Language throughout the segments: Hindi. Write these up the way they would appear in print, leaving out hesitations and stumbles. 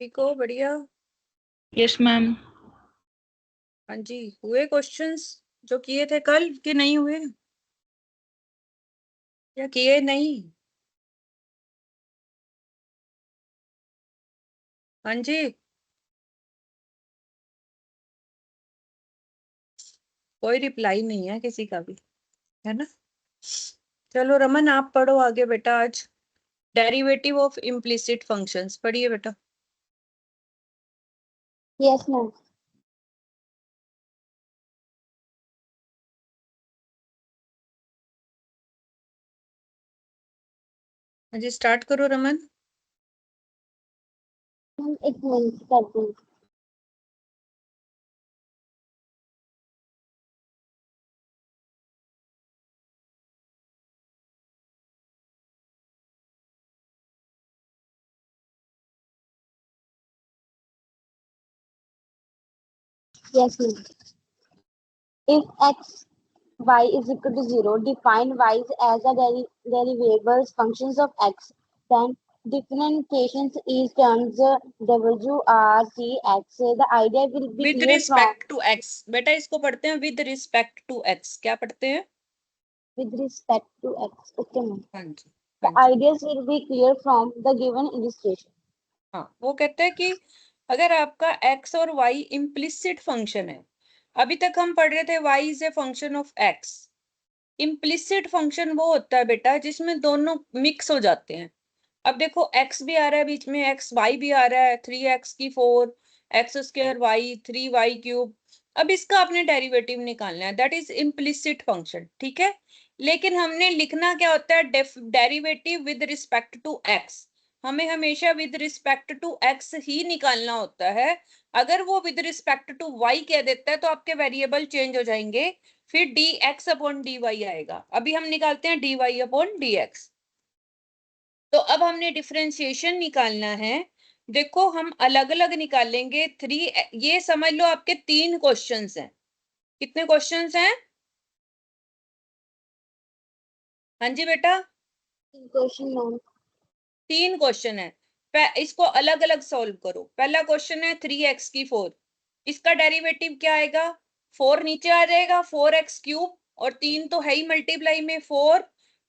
ठीक हो? बढ़िया। Yes ma'am. हाँ जी, हुए क्वेश्चंस जो किए थे कल कि नहीं हुए, या किए नहीं? हाँ जी, कोई रिप्लाई नहीं है किसी का भी, है ना। चलो रमन, आप पढ़ो आगे बेटा। आज डेरिवेटिव ऑफ इम्प्लिसिट फंक्शंस पढ़िए बेटा। Yes ma'am. हाँ जी, स्टार्ट करो रमन। एक मिनट करती हूँ। Yes, ma'am. If x, y is equal to 0, define y as a derivable functions of x. Then differentiation is terms w r c x. The idea will be with clear from respect to x. बेटा इसको पढ़ते हैं विद रिस्पेक्ट टू एक्स। क्या पढ़ते हैं? with respect to x. Okay, ma'am. हाँ जी, The हाँ जी। ideas will be clear from the given illustration. हाँ, वो कहते हैं कि अगर आपका x और y इम्प्लिसिट फंक्शन है, अभी तक हम पढ़ रहे थे y is a function of x। Implicit function वो होता है बेटा जिसमें दोनों मिक्स हो जाते हैं। अब देखो x भी आ रहा है बीच में, x y भी आ रहा है, 3x की 4 x square Y 3y cube. अब इसका आपने डेरिवेटिव निकालना है, दैट इज इम्प्लिसिट फंक्शन, ठीक है। लेकिन हमने लिखना क्या होता है? Derivative with respect to x। हमें हमेशा विद रिस्पेक्ट टू x ही निकालना होता है। अगर वो विद रिस्पेक्ट टू y कह देता है तो आपके वेरिएबल चेंज हो जाएंगे, फिर dx अपॉन dy आएगा। अभी हम निकालते हैं dy अपॉन dx। तो अब हमने डिफरेंशिएशन निकालना है। देखो हम अलग अलग निकालेंगे। ये समझ लो आपके 3 क्वेश्चंस हैं। कितने क्वेश्चंस हैं? हाँ जी बेटा, Question, ma'am. 3 क्वेश्चन है। इसको अलग अलग सॉल्व करो। पहला क्वेश्चन है 3x की 4। इसका डेरिवेटिव क्या आएगा? 4 नीचे आ जाएगा, 4x क्यूब, और 3 तो है ही मल्टीप्लाई में, 4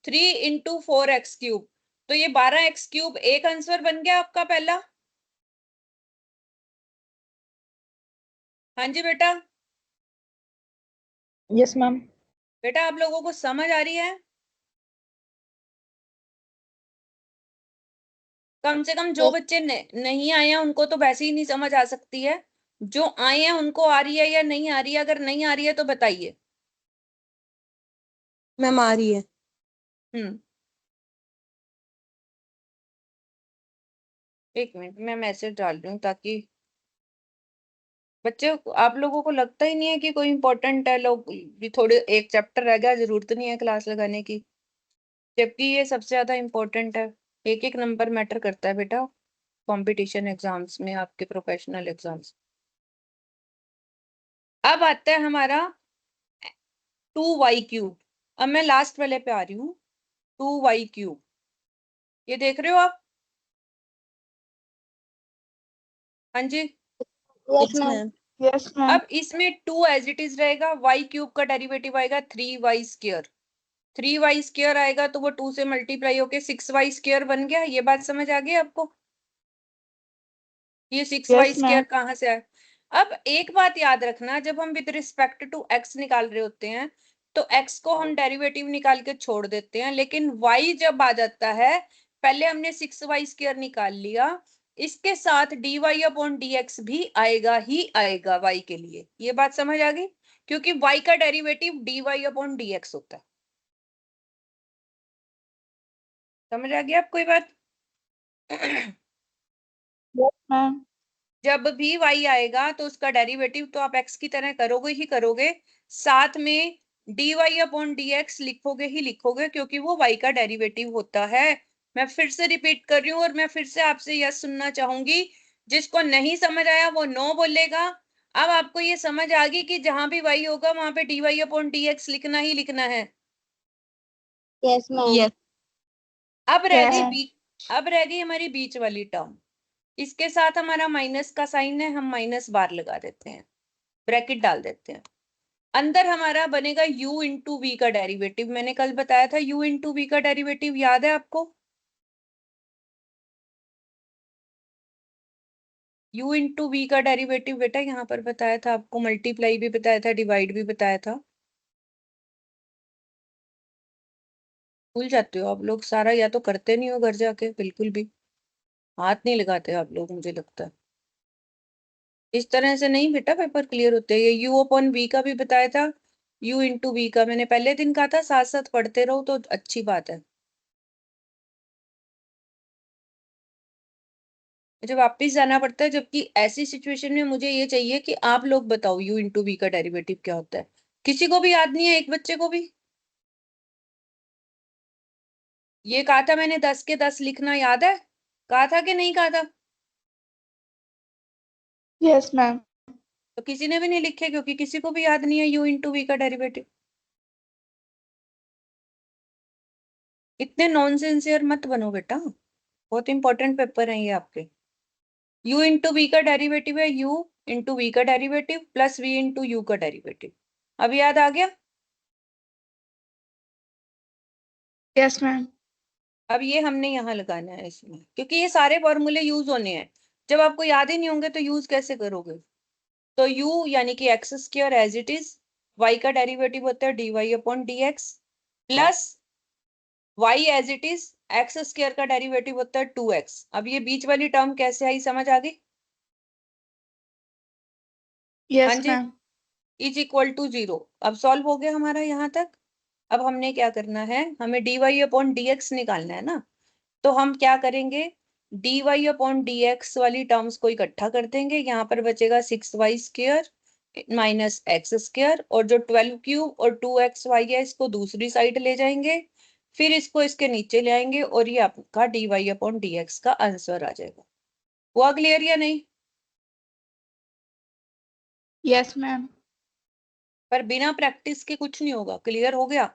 3 इंटू 4x क्यूब। तो ये 12x क्यूब एक आंसर बन गया आपका पहला। हाँ जी बेटा। Yes ma'am. बेटा आप लोगों को समझ आ रही है? कम से कम जो Yes, बच्चे नहीं आए हैं उनको तो वैसे ही नहीं समझ आ सकती है। जो आए हैं उनको आ रही है या नहीं आ रही है? अगर नहीं आ रही है तो बताइए। मैम आ रही है। हम्म, एक मिनट मैं मैसेज डाल रही हूँ ताकि बच्चे, आप लोगों को लगता ही नहीं है कि कोई इंपॉर्टेंट है। लोग भी थोड़े, एक चैप्टर रह गया, जरूरत नहीं है क्लास लगाने की, जबकि ये सबसे ज्यादा इंपॉर्टेंट है। एक एक नंबर मैटर करता है बेटा कंपटीशन एग्जाम्स में, आपके प्रोफेशनल एग्जाम्स। अब आता है हमारा 2y क्यूब। अब मैं लास्ट वाले पे आ रही हूँ, 2y क्यूब। ये देख रहे हो आप? हाँ जी। yes, yes ma'am. Ma'am. Yes ma'am. अब इसमें 2 एज इट इज रहेगा, y क्यूब का डेरिवेटिव आएगा 3y स्क्र। 3y स्क्र आएगा तो वो 2 से मल्टीप्लाई होके 6y स्क्र बन गया। ये बात समझ आ गई आपको? ये 6y यस स्क्र मैम। कहाँ से आया? अब एक बात याद रखना, जब हम विद रिस्पेक्ट टू x निकाल रहे होते हैं तो x को हम डेरिवेटिव निकाल के छोड़ देते हैं, लेकिन y जब आ जाता है, पहले हमने 6y स्क्र निकाल लिया, इसके साथ dy अपॉन dx भी आएगा ही आएगा y के लिए। ये बात समझ आ गई? क्योंकि y का डेरिवेटिव dy अपॉन dx होता है। समझ आ गई आपको ये बात? Yes ma'am. जब भी y आएगा तो उसका डेरिवेटिव तो आप x की तरह करोगे ही करोगे, साथ में dy अपॉन dx लिखोगे ही लिखोगे, क्योंकि वो y का डेरिवेटिव होता है। मैं फिर से रिपीट कर रही हूँ और मैं फिर से आपसे यस सुनना चाहूंगी। जिसको नहीं समझ आया वो नो बोलेगा। अब आपको ये समझ आ गई कि जहां भी y होगा वहां पे dy अपॉन dx लिखना ही लिखना है। Yes, ma'am. यस अब रह गई यस। बीच अब रह गई हमारी बीच वाली टर्म। इसके साथ हमारा माइनस का साइन है, हम माइनस बार लगा देते हैं, ब्रैकेट डाल देते हैं। अंदर हमारा बनेगा u इंटू वी का डेरिवेटिव। मैंने कल बताया था u इंटू वी का डेरिवेटिव, याद है आपको? u इंटू वी का डेरिवेटिव बेटा यहाँ पर बताया था आपको, मल्टीप्लाई भी बताया था, डिवाइड भी बताया था। भूल जाते हो आप लोग सारा, या तो करते नहीं हो घर जाके, बिल्कुल भी हाथ नहीं लगाते आप लोग, मुझे लगता है। इस तरह से नहीं बेटा पेपर क्लियर होते। ये u अपॉन वी का भी बताया था, u इंटू वी का मैंने पहले दिन कहा था, साथ साथ पढ़ते रहो तो अच्छी बात है। मुझे वापस जाना पड़ता है, जबकि ऐसी सिचुएशन में मुझे ये चाहिए कि आप लोग बताओ u इंटू वी का डेरिवेटिव क्या होता है। किसी को भी याद नहीं है? एक बच्चे को भी ये कहा था मैंने 10 के 10 लिखना, याद है? कहा था कि नहीं कहा था? Yes ma'am. तो किसी ने भी नहीं लिखे, क्योंकि किसी को भी याद नहीं है u इंटू वी का डेरिवेटिव। इतने नॉनसेंसियर मत बनो बेटा, बहुत इंपॉर्टेंट पेपर है ये आपके। u इंटू वी का डेरिवेटिव है u इंटू वी का derivative plus v into you का डेरिवेटिव। अब याद आ गया? Yes ma'am. अब ये हमने यहाँ लगाना है इसमें, क्योंकि ये सारे फॉर्मूले यूज होने हैं। जब आपको याद ही नहीं होंगे तो यूज कैसे करोगे? तो u यानी कि x square as it is, y का डेरिवेटिव होता है dy upon dx, plus y as it is, x square का डेरिवेटिव होता है 2x। अब ये बीच वाली टर्म कैसे आई, समझ आ गई? हाँ यस जी, मैम। Is equal to 0। अब सॉल्व हो गया हमारा यहाँ तक। अब हमने क्या करना है, हमें dy अपॉन dx निकालना है ना। तो हम क्या करेंगे, dy अपॉन dx वाली टर्म्स को इकट्ठा कर देंगे। यहाँ पर बचेगा 6y square minus x square, और जो 12 क्यूब और 2xy है इसको दूसरी साइड ले जाएंगे, फिर इसको इसके नीचे ले आएंगे, और ये आपका dy अपॉन dx का आंसर आ जाएगा। हुआ क्लियर या नहीं? Yes ma'am. पर बिना प्रैक्टिस के कुछ नहीं होगा। क्लियर हो गया?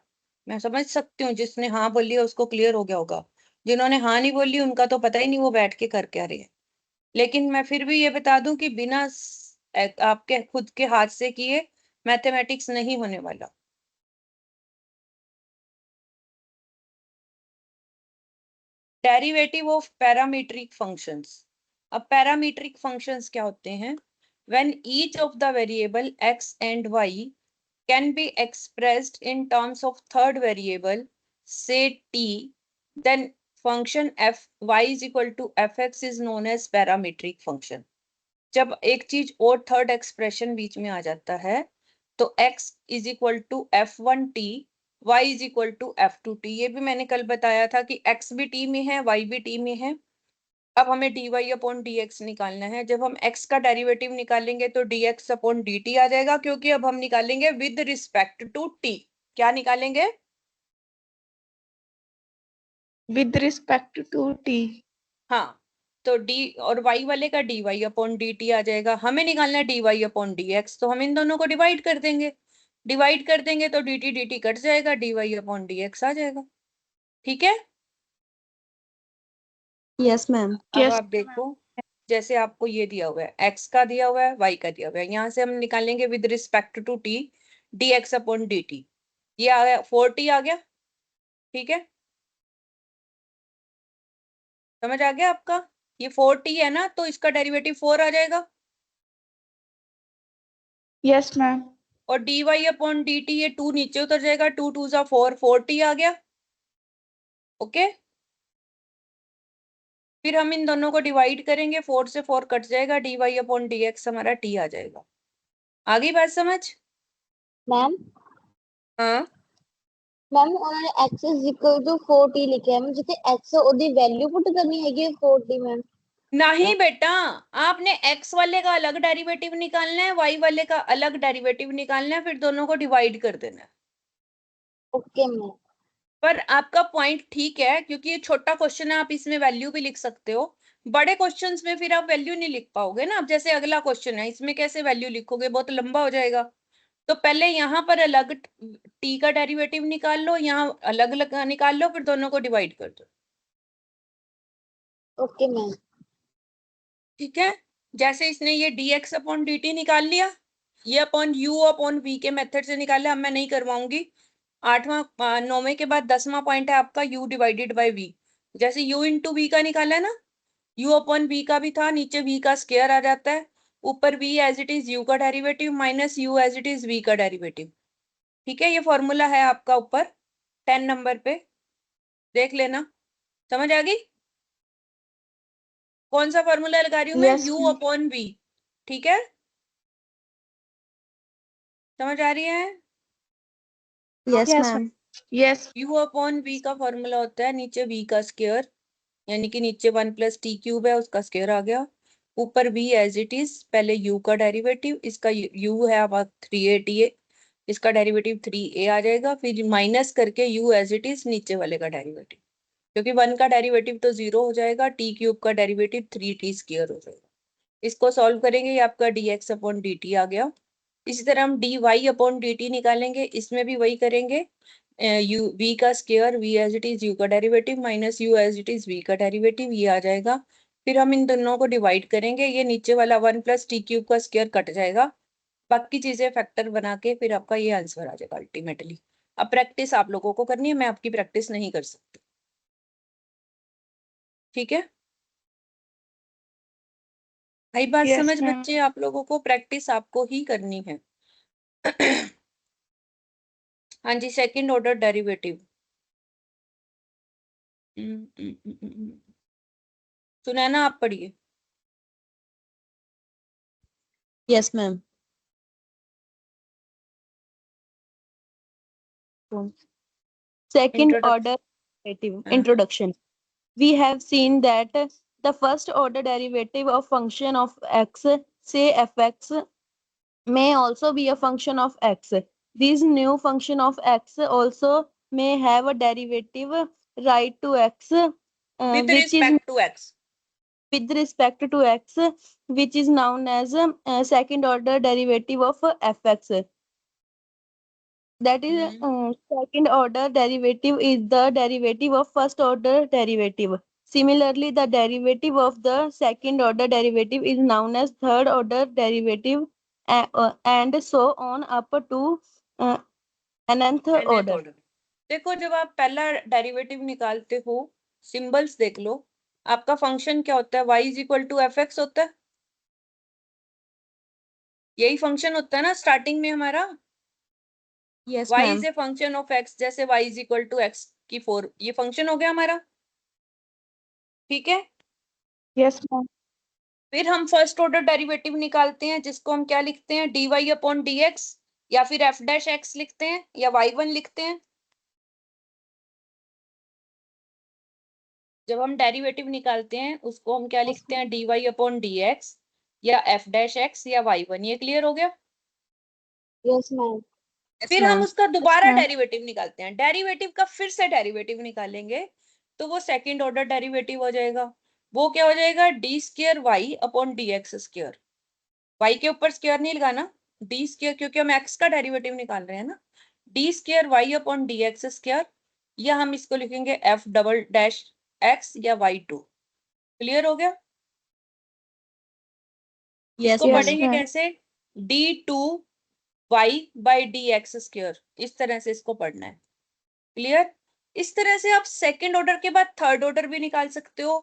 मैं समझ सकती हूँ, जिसने हाँ बोली है उसको क्लियर हो गया होगा, जिन्होंने हाँ नहीं बोली उनका तो पता ही नहीं वो बैठ के कर क्या रहे हैं। लेकिन मैं फिर भी ये बता दूं कि बिना आपके खुद के हाथ से किए मैथमेटिक्स नहीं होने वाला। Derivative of parametric functions. अब पैरामीट्रिक फंक्शंस क्या होते हैं? When each of the variable x and y can be expressed in terms of third variable, say t, then function f y is equal to fx is known as parametric function. जब एक चीज और थर्ड एक्सप्रेशन बीच में आ जाता है तो x is equal to f1t, y is equal to f2t। ये भी मैंने कल बताया था कि x भी t में है, y भी t में है। अब हमें dy अपॉन dx निकालना है। जब हम x का डेरिवेटिव निकालेंगे तो dx अपॉन dt आ जाएगा, क्योंकि अब हम निकालेंगे विद रिस्पेक्ट टू t। क्या निकालेंगे? With respect to t. हाँ, तो d और y वाले का dy अपॉन dt आ जाएगा। हमें निकालना है dy अपॉन dx, तो हम इन दोनों को डिवाइड कर देंगे। डिवाइड कर देंगे तो dt dt कट जाएगा, dy अपॉन dx आ जाएगा। ठीक है? Yes ma'am. अब यस आप देखो, जैसे आपको ये दिया हुआ है, x का दिया हुआ है, y का दिया हुआ है, यहाँ से हम निकालेंगे with respect to t dx upon dt। ये आ गया 4t आ गया। ठीक है, समझ आ गया आपका? ये 4t है ना, तो इसका डेरिवेटिव 4 आ जाएगा। Yes ma'am. और dy अपॉन dt, ये 2 नीचे उतर जाएगा, 2 2 जा 4, 4t आ गया। ओके, फिर हम इन दोनों को डिवाइड करेंगे, 4 से 4 कट जाएगा, dy अपॉन dx हमारा t आ जाएगा। आ गई बात समझ? मैम हाँ, मैम उन्होंने x is equal to 4t लिखे है, मुझे x ਉਹਦੀ वैल्यू पुट करनी है 4t मैम। नहीं बेटा, आपने x वाले का अलग डेरिवेटिव निकालना है, y वाले का अलग डेरिवेटिव निकालना है, फिर दोनों को डिवाइड कर देना है। Okay ma'am. पर आपका पॉइंट ठीक है, क्योंकि ये छोटा क्वेश्चन है, आप इसमें वैल्यू भी लिख सकते हो। बड़े क्वेश्चंस में फिर आप वैल्यू नहीं लिख पाओगे ना। अब जैसे अगला क्वेश्चन है, इसमें कैसे वैल्यू लिखोगे, बहुत लंबा हो जाएगा। तो पहले यहाँ पर अलग t का डेरिवेटिव निकाल लो, यहाँ अलग अलग निकाल लो, फिर दोनों को डिवाइड कर दो। Okay ma'am. ठीक है, जैसे इसने ये dx अपॉन dt निकाल लिया, ये अपॉन u अपॉन v के मेथड से निकाल लिया, अब मैं नहीं करवाऊंगी। 9वें के बाद 10वां पॉइंट है आपका u डिवाइडेड बाई v। जैसे u इंटू v का निकाला है ना, u अपॉन v का भी था, नीचे v का स्क्वायर आ जाता है, ऊपर v as it is u का derivative minus u as it is v का डेरिवेटिव। ठीक है, ये फॉर्मूला है आपका ऊपर 10 नंबर पे, देख लेना। समझ आ गई? कौन सा फॉर्मूला लगा रही हूँ मैं? Yes, u ma'am. Upon v। ठीक है, समझ आ रही है? Yes, Yes, ma'am. Yes. u upon v का फॉर्मूला होता है नीचे v का स्क्वायर, यानी कि नीचे 1 प्लस टी क्यूब है, उसका स्क्वायर आ गया, ऊपर v एज इट इज, पहले u का डेरिवेटिव, इसका u है अब 3a, इसका डेरिवेटिव 3a आ जाएगा, फिर माइनस करके u एज इट इज नीचे वाले का डेरिवेटिव, क्योंकि 1 का डेरिवेटिव तो 0 हो जाएगा, टी क्यूब का डेरिवेटिव 3t स्क्वायर हो जाएगा। इसको सॉल्व करेंगे, ये आपका dx अपॉन dt आ गया। इसी तरह हम dy अपॉन dt निकालेंगे, इसमें भी वही करेंगे, v का square, v as it is u का derivative minus u as it is v का डेरिवेटिव, ये आ जाएगा। फिर हम इन दोनों को डिवाइड करेंगे, ये नीचे वाला 1 प्लस टी क्यूब का स्क्वायर कट जाएगा, बाकी चीजें फैक्टर बना के फिर आपका ये आंसर आ जाएगा अल्टीमेटली। अब प्रैक्टिस आप लोगों को करनी है, मैं आपकी प्रैक्टिस नहीं कर सकती। ठीक है, भाई बात Yes, समझ ma'am. बच्चे, आप लोगों को प्रैक्टिस आपको ही करनी है। हाँ जी, सेकंड ऑर्डर डेरिवेटिव। सुनैना आप पढ़िए। Yes, ma'am. Second order derivative. Introduction. We have seen that the first order derivative of function of x, say fx, may also be a function of x. This new function of x also may have a derivative right to x, With which is respect to x. with respect to x, which is known as second order derivative of fx. That is, second order derivative is the derivative of first order derivative. Similarly, the derivative of the second order derivative is known as third order derivative, and so on up to nth nth order. order। देखो, जब आप पहला डेरिवेटिव निकालते हो, सिंबल्स देख लो, आपका फंक्शन क्या होता है? y is equal to f x होता है, यही फंक्शन होता है ना स्टार्टिंग में हमारा। Yes, y ma'am. Is a function of x, जैसे y is equal to x की 4, ये फंक्शन हो गया हमारा। ठीक है, Yes, ma'am. फिर हम फर्स्ट ऑर्डर डेरिवेटिव निकालते हैं, जिसको हम क्या लिखते हैं? dy अपॉन dx, या फिर f डैश x लिखते हैं, या y1 लिखते हैं। जब हम डेरिवेटिव निकालते हैं उसको हम क्या लिखते हैं? dy अपॉन dx, या f डैश x, या y1। ये क्लियर हो गया? Yes, ma'am. फिर हम उसका दोबारा ma'am. डेरिवेटिव निकालते हैं, डेरिवेटिव का फिर से डेरिवेटिव निकालेंगे तो वो सेकंड ऑर्डर डेरिवेटिव हो जाएगा। वो क्या हो जाएगा? D square Y upon D x square. Y के ऊपर स्क्वायर नहीं लगाना, डी स्क्वायर, क्योंकि हम एक्स का डेरिवेटिव निकाल रहे हैं ना। D square Y upon D x square, या हम इसको लिखेंगे एफ डबल डैश एक्स या y2। क्लियर हो गया? Yes, इसको Yes, पढ़ेंगे ma'am. कैसे? d2 y by D x square, इस तरह से इसको पढ़ना है। क्लियर? इस तरह से आप सेकंड ऑर्डर के बाद थर्ड ऑर्डर भी निकाल सकते हो।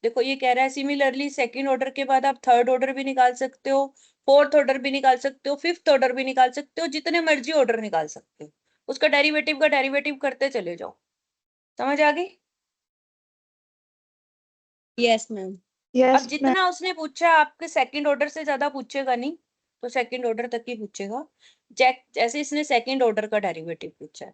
देखो ये कह रहा है सिमिलरली सेकंड ऑर्डर के बाद आप थर्ड ऑर्डर भी निकाल सकते हो, फोर्थ ऑर्डर भी निकाल सकते हो, फिफ्थ ऑर्डर भी निकाल सकते हो, जितने मर्जी ऑर्डर निकाल सकते हो। उसका डेरिवेटिव का डेरिवेटिव करते चले जाओ। समझ आ गई? yes, ma'am. अब Yes, ma'am. जितना उसने पूछा, आपके सेकंड ऑर्डर से ज्यादा पूछेगा नहीं, तो सेकंड ऑर्डर तक ही पूछेगा। जैसे इसने सेकंड ऑर्डर का डेरिवेटिव पूछा है,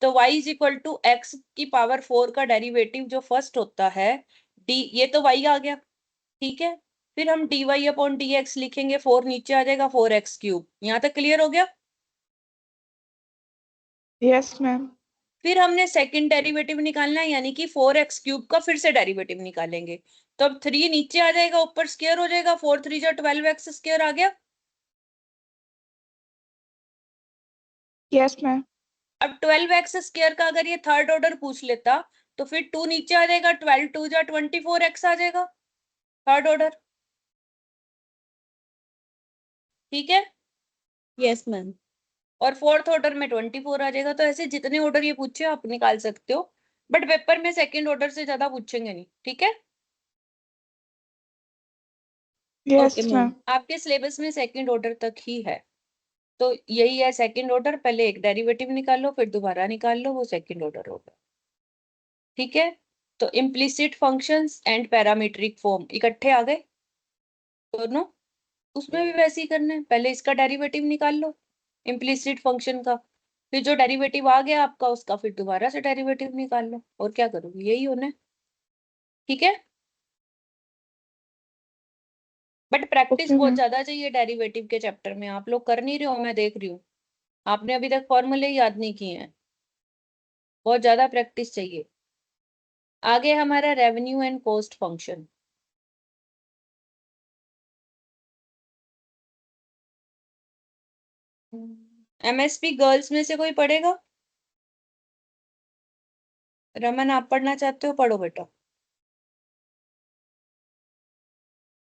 तो y is equal to x की पावर 4 का डेरिवेटिव जो फर्स्ट होता है d, ये तो y आ गया। ठीक है, फिर हम dy अपॉन डी एक्स लिखेंगे, 4 नीचे आ जाएगा, 4x क्यूब। यहाँ तक क्लियर हो गया? Yes, ma'am. फिर हमने सेकंड डेरिवेटिव निकालना है, यानी कि 4x क्यूब का फिर से डेरिवेटिव निकालेंगे, तो अब 3 नीचे आ जाएगा, ऊपर स्क्वायर हो जाएगा, 4 3 जा 12x स्क्वायर आ गया। Yes, ma'am. अब 12x स्क्वायर का अगर ये थर्ड ऑर्डर पूछ लेता, तो फिर 2 नीचे आ जाएगा, 12 2 जा 24x आ जाएगा, थर्ड ऑर्डर। ठीक है। Yes ma'am. और फोर्थ ऑर्डर में 24 आ जाएगा। तो ऐसे जितने ऑर्डर ये पूछे आप निकाल सकते हो, बट पेपर में सेकंड ऑर्डर से ज्यादा पूछेंगे नहीं, ठीक है। Yes Okay, ma'am. आपके सिलेबस में सेकंड ऑर्डर तक ही है, तो यही है सेकंड ऑर्डर। पहले एक डेरिवेटिव निकालो, फिर दोबारा निकाल लो, वो सेकंड ऑर्डर होगा, ठीक है। तो implicit functions and parametric form इकट्ठे आ गए दोनों। उसमें भी वैसे ही करना है, पहले इसका डेरिवेटिव निकाल लो इम्प्लिसिट फंक्शन का, फिर जो डेरिवेटिव आ गया आपका उसका फिर दोबारा से डेरिवेटिव निकाल लो, और क्या करोगे, यही होना है, ठीक है। बट प्रैक्टिस ओके बहुत मैम। ज्यादा चाहिए डेरिवेटिव के चैप्टर में, आप लोग कर नहीं रहे हो, मैं देख रही हूँ। आपने अभी तक फॉर्मूले याद नहीं किए हैं, बहुत ज्यादा प्रैक्टिस चाहिए। आगे हमारा revenue and cost function. MSP girls में से कोई पढ़ेगा? रमन आप पढ़ना चाहते हो, पढ़ो बेटा।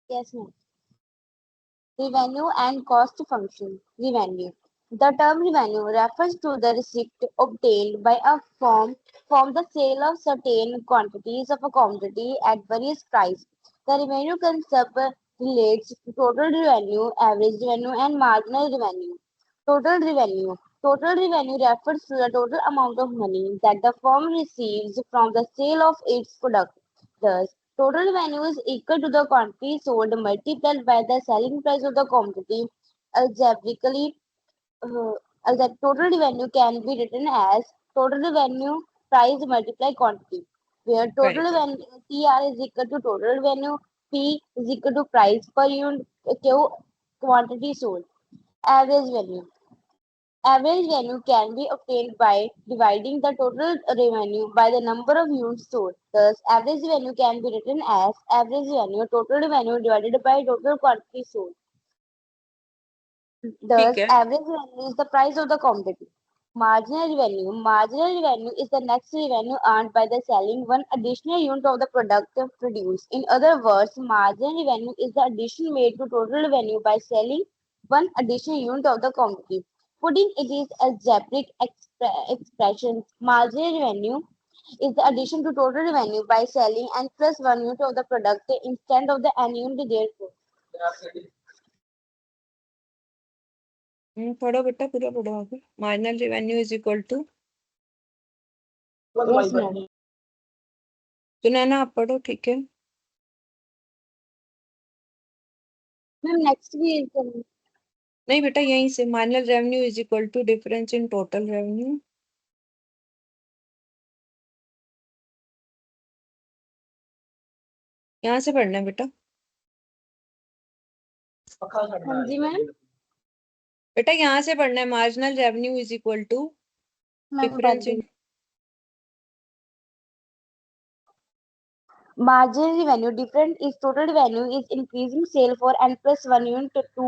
Yes, ma'am. Revenue and cost function. Revenue. The term revenue refers to the receipt obtained by a firm from the sale of certain quantities of a commodity at various price. The revenue concept relates to total revenue, average revenue, and marginal revenue. Total revenue. Total revenue refers to the total amount of money that the firm receives from the sale of its product. Thus, total revenue is equal to the quantity sold multiplied by the selling price of the commodity. Algebraically, total revenue can be written as total revenue price multiplied quantity, where very total good. revenue TR is equal to total revenue, P is equal to price per unit, Q quantity sold. Average value. Average revenue can be obtained by dividing the total revenue by the number of units sold. Thus, average revenue can be written as average revenue total revenue divided by total quantity sold. ठीक Thus, है। average revenue is the price of the commodity. Marginal revenue. Marginal revenue is the next revenue earned by the selling one additional unit of the product produced. In other words, marginal revenue is the addition made to total revenue by selling one additional unit of the commodity. Putting it is algebraic expression, marginal revenue is the addition to total revenue by selling and plus one unit of the product instead of the n unit therefore. पढ़ो बेटा, पूरा पढ़ो आगे। Marginal revenue is equal to, Yes, ma'am. Sunaina आप पढ़ो, ठीक है। Ma'am, next we is नहीं बेटा, यहीं से marginal revenue is equal to difference in total revenue. यहाँ से पढ़ना है बेटा। हाँ जी मैम। बेटा यहाँ से पढ़ना है, marginal revenue is equal to ma'am difference in. marginal revenue different is total revenue is increasing sale for n plus 1 unit to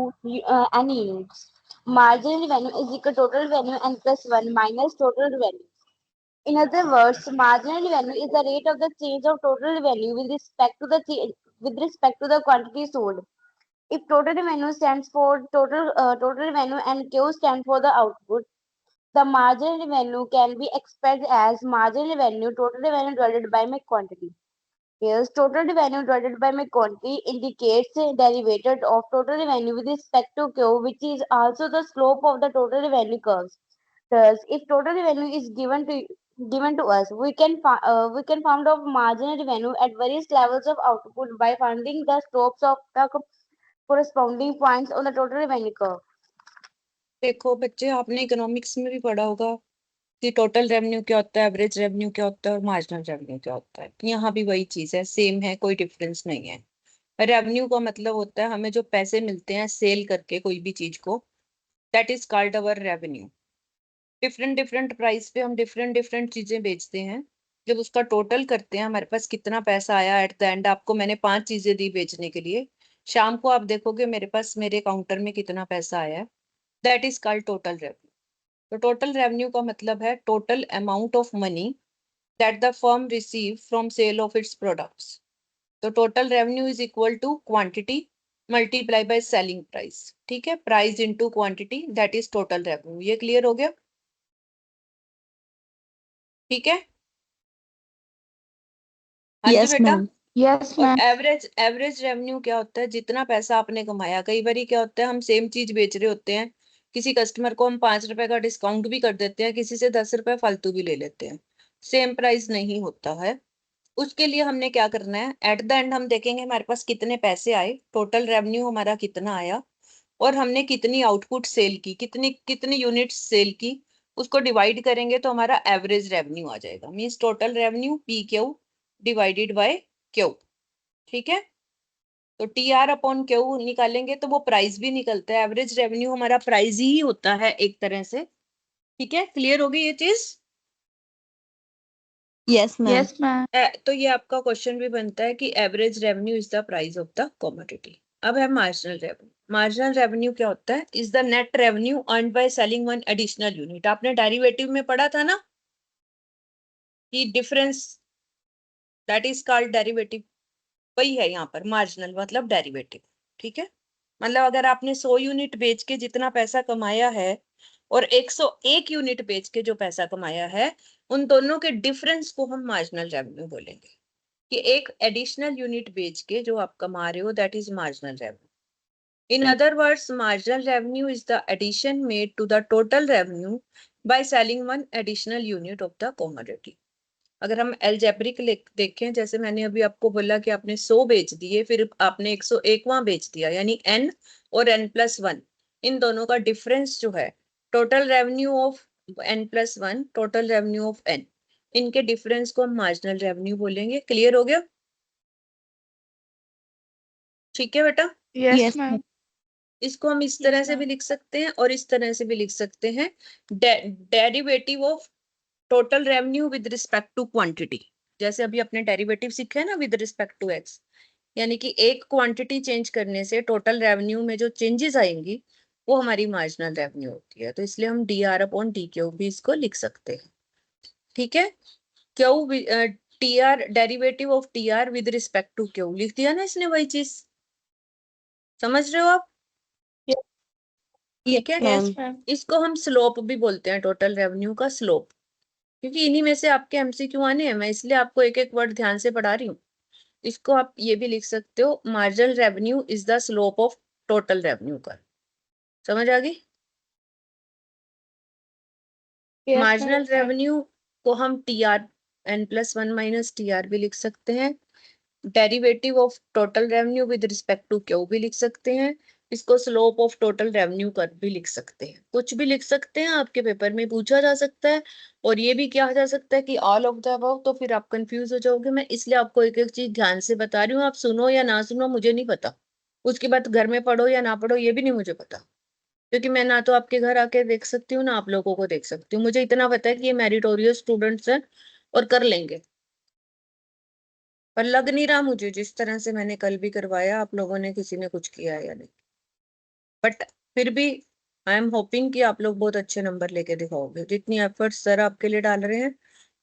n units. Marginal revenue is equal to total revenue n plus 1 minus total revenue. In other words, marginal revenue is the rate of the change of total revenue with respect to the quantity sold. If total revenue stands for total revenue and Q stands for the output, the marginal revenue can be expressed as marginal revenue total revenue divided by my quantity. Here's total revenue divided by my quantity indicates the derivative of total revenue with respect to Q, which is also the slope of the total revenue curves. Thus, if total revenue is given to us, we can find out marginal revenue at various levels of output by finding the slopes of the corresponding points on the total revenue curve. देखो बच्चे, आपने इकोनॉमिक्स में भी पढ़ा होगा कि टोटल रेवेन्यू क्या होता है, एवरेज रेवेन्यू क्या होता है और मार्जिनल रेवेन्यू क्या होता है। तो यहाँ भी वही चीज है, सेम है, कोई डिफरेंस नहीं है। रेवेन्यू का मतलब होता है हमें जो पैसे मिलते हैं सेल करके कोई भी चीज को, that is called our revenue. Different different price पे हम डिफरेंट डिफरेंट चीजें बेचते हैं। जब उसका टोटल करते हैं हमारे पास कितना पैसा आया एट द एंड, आपको मैंने 5 चीजें दी बेचने के लिए, शाम को आप देखोगे मेरे पास मेरे काउंटर में कितना पैसा आया है, that is called total revenue. तो टोटल रेवेन्यू का मतलब है total amount of money that the firm receive from sale of its products. तो total revenue is equal to quantity multiply by selling price, ठीक है, price into quantity that is total revenue. ये क्लियर हो गया? ठीक है, हाँ जी Yes, बेटा। ma'am. Yes, और ma'am. एवरेज रेवेन्यू क्या होता है? जितना पैसा आपने कमाया। कई बार क्या होता है, हम सेम चीज बेच रहे होते हैं, किसी कस्टमर को हम 5 रुपए का डिस्काउंट भी कर देते हैं, किसी से 10 रुपए फालतू भी ले लेते हैं, सेम प्राइस नहीं होता है। उसके लिए हमने क्या करना है, एट द एंड हम देखेंगे हमारे पास कितने पैसे आए, टोटल रेवेन्यू हमारा कितना आया, और हमने कितनी आउटपुट सेल की, कितनी कितनी यूनिट सेल की, उसको डिवाइड करेंगे तो हमारा एवरेज रेवेन्यू आ जाएगा। Means total revenue P Q divided by Q, ठीक है। तो टी आर अपॉन क्यू निकालेंगे तो वो प्राइस भी निकलता है। एवरेज रेवेन्यू हमारा प्राइस ही होता है एक तरह से, ठीक है। क्लियर होगी ये चीज? Yes, ma'am. Yes, ma'am. तो ये आपका क्वेश्चन भी बनता है कि average revenue is the price of the commodity. अब है मार्जिनल रेवेन्यू। मार्जिनल रेवेन्यू क्या होता है? Is the net revenue earned bye selling one additional unit. आपने डेरिवेटिव में पढ़ा था ना कि difference that is called derivative, वही है यहाँ पर मार्जिनल मतलब डेरिवेटिव, ठीक है। मतलब अगर आपने 100 यूनिट बेच के जितना पैसा कमाया है और 101 यूनिट बेच के जो पैसा कमाया है, उन दोनों के डिफरेंस को हम मार्जिनल रेवेन्यू बोलेंगे। कि एक एडिशनल यूनिट बेच के जो आप कमा रहे हो that is marginal revenue. In other words, marginal revenue is the addition made to the total revenue by selling one additional unit of the commodity. अगर हम एल्जेब्रिक देखें, जैसे मैंने अभी आपको बोला कि आपने 100 बेच दिए, फिर आपने 101वां बेच दिया, यानी n और n+1, इन दोनों का डिफरेंस जो है, total revenue of n+1 total revenue of n, इनके डिफरेंस को हम मार्जिनल रेवेन्यू बोलेंगे। क्लियर हो गया? ठीक है बेटा। Yes, Yes, ma'am. इसको हम इस तरह से भी लिख सकते हैं और इस तरह से भी लिख सकते हैं, derivative of total revenue with respect to quantity. जैसे अभी अपने डेरिवेटिव सीखे हैं ना विद रिस्पेक्ट टू एक्स, यानी कि एक क्वांटिटी चेंज करने से टोटल रेवेन्यू में जो चेंजेस आएंगी वो हमारी मार्जिनल रेवेन्यू होती है। तो इसलिए हम D R upon D Q भी इसको लिख सकते हैं, ठीक है। Q T R derivative of T R with respect to Q लिख दिया ना इसने, वही चीज समझ रहे हो आप? yes, ठीक है। Yes, ma'am. ma'am. इसको हम स्लोप भी बोलते हैं, टोटल रेवेन्यू का स्लोप, क्योंकि इन्हीं में से आपके एमसीक्यू आने हैं, मैं इसलिए आपको एक एक वर्ड ध्यान से पढ़ा रही हूँ। इसको आप ये भी लिख सकते हो, marginal revenue is the slope of total revenue का। समझ आ गई? Yes, marginal ma'am. रेवेन्यू को हम T R n+1 minus T R भी लिख सकते हैं। Derivative of total revenue with respect to Q भी लिख सकते हैं। इसको स्लोप ऑफ टोटल रेवेन्यू कर भी लिख सकते हैं, कुछ भी लिख सकते हैं, आपके पेपर में पूछा जा सकता है। और ये भी किया जा सकता है कि ऑल ऑफ द अबव, तो फिर आप कंफ्यूज हो जाओगे। मैं इसलिए आपको एक एक चीज ध्यान से बता रही हूँ, आप सुनो या ना सुनो मुझे नहीं पता, उसके बाद घर में पढ़ो या ना पढ़ो ये भी नहीं मुझे पता, क्योंकि मैं ना तो आपके घर आके देख सकती हूँ ना आप लोगों को देख सकती हूँ। मुझे इतना पता है कि ये मेरिटोरियस स्टूडेंट्स हैं और कर लेंगे, पर लग नहीं रहा मुझे जिस तरह से मैंने कल भी करवाया आप लोगों ने किसी ने कुछ किया है या नहीं। बट फिर भी आई एम होपिंग कि आप लोग बहुत अच्छे नंबर लेके दिखाओगे। जितनी एफर्ट्स सर आपके लिए डाल रहे हैं,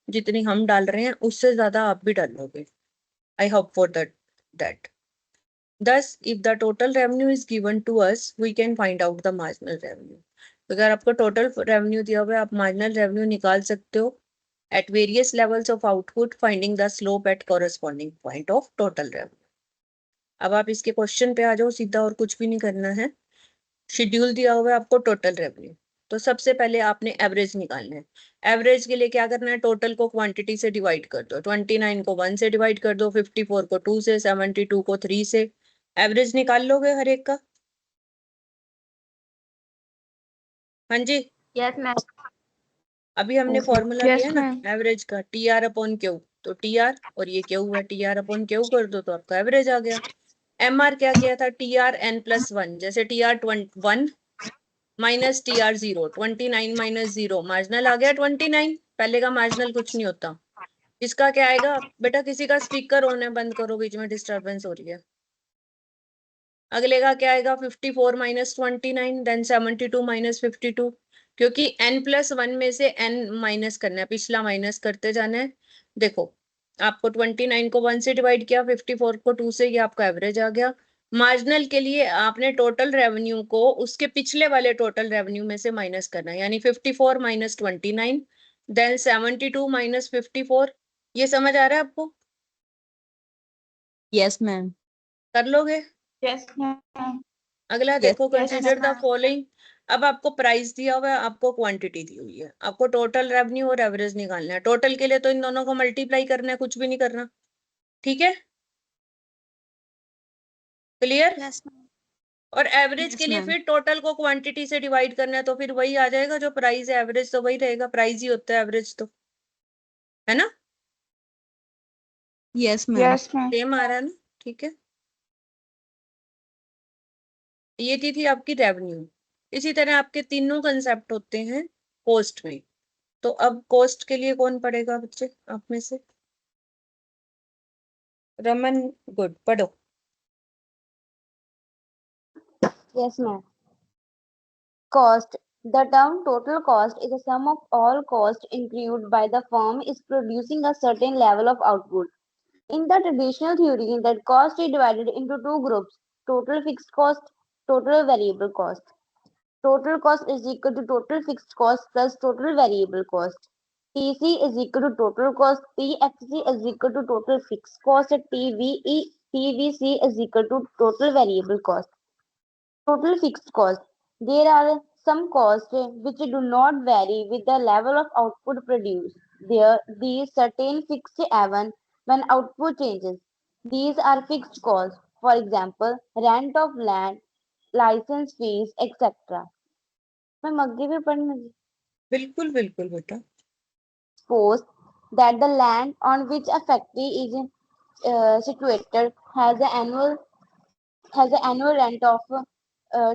जितनी हम डाल रहे हैं, उससे ज्यादा आप भी डालोगे। I hope for that thus if the total revenue is given to us we can find out the marginal revenue। अगर आपको टोटल रेवेन्यू दिया हुआ है, आप मार्जिनल रेवेन्यू निकाल सकते हो at various levels of output finding the slope at corresponding point of total revenue। अब आप इसके क्वेश्चन पे आ जाओ सीधा, और कुछ भी नहीं करना है। शेड्यूल दिया हुआ है आपको टोटल रेवेन्यू, तो सबसे पहले आपने एवरेज निकालना है। एवरेज के लिए क्या करना है, टोटल को क्वांटिटी से डिवाइड कर दो। 29 को 1 से डिवाइड कर दो, 54 को 2 से, 72 को 3 से, एवरेज निकाल लोगे हर एक का। हाँ जी, Yes, ma'am. अभी हमने फॉर्मूला Yes, किया ना ma'am. एवरेज का, टी आर अपॉन क्यू, तो टी आर और ये क्यू है, टी आर अपॉन क्यू कर दो तो आपका एवरेज आ गया। एम आर क्या किया था, टी आर n+1, जैसे T R 1 minus T R 0, 29 minus 0 marginal आ गया 29। पहले का मार्जिनल कुछ नहीं होता। इसका क्या आएगा बेटा, किसी का स्पीकर ऑन है, बंद करो, बीच में डिस्टरबेंस हो रही है। अगले का क्या आएगा, 54 माइनस 29, देन 72 माइनस 52, क्योंकि n+1 में से n माइनस करना है, पिछला माइनस करते जाना है। देखो आपको 29 को 1 से डिवाइड किया, 54 को 2 से, ये आपका एवरेज आ गया। मार्जिनल के लिए आपने टोटल रेवेन्यू को उसके पिछले वाले टोटल रेवेन्यू में से माइनस करना है, यानी 54 माइनस 29, देन 72 माइनस 54। ये समझ आ रहा है आपको? Yes ma'am. कर लोगे? Yes, ma'am. अगला Yes. देखो, Yes, consider the ma'am. Following. अब आपको प्राइस दिया हुआ है, आपको क्वांटिटी दी हुई है, आपको टोटल रेवेन्यू और एवरेज निकालना है। टोटल के लिए तो इन दोनों को मल्टीप्लाई करना है, कुछ भी नहीं करना। ठीक है, क्लियर? Yes, ma'am. और एवरेज Yes, के लिए ma'am. फिर टोटल को क्वांटिटी से डिवाइड करना है, तो फिर वही आ जाएगा जो प्राइस है। एवरेज तो वही रहेगा, प्राइस ही होता है एवरेज तो, है ना? Yes, ma'am. Yes, ma'am. Same आ रहा है ना? ठीक है, ये थी आपकी रेवेन्यू। इसी तरह आपके तीनों कंसेप्ट होते हैं कॉस्ट में। तो अब कॉस्ट के लिए कौन पढ़ेगा बच्चे आप में से? रमन, गुड, पढ़ो। Yes, ma'am. Cost. The term total cost is the sum of all costs incurred by the firm is producing a certain level of output. In the traditional theory, that cost is divided into two groups: total fixed cost, total variable cost. Total cost is equal to total fixed cost plus total variable cost. TC is equal to total cost, TFC is equal to total fixed cost, TVC is equal to total variable cost. Total fixed cost. There are some costs which do not vary with the level of output produced. These certain fixed even when output changes. These are fixed costs. For example, rent of land, license fees, etc. मैं मग्गे भी पढ़ने लगी। बिल्कुल बिल्कुल बेटा। Suppose that the land on which a factory is situated has an annual rent of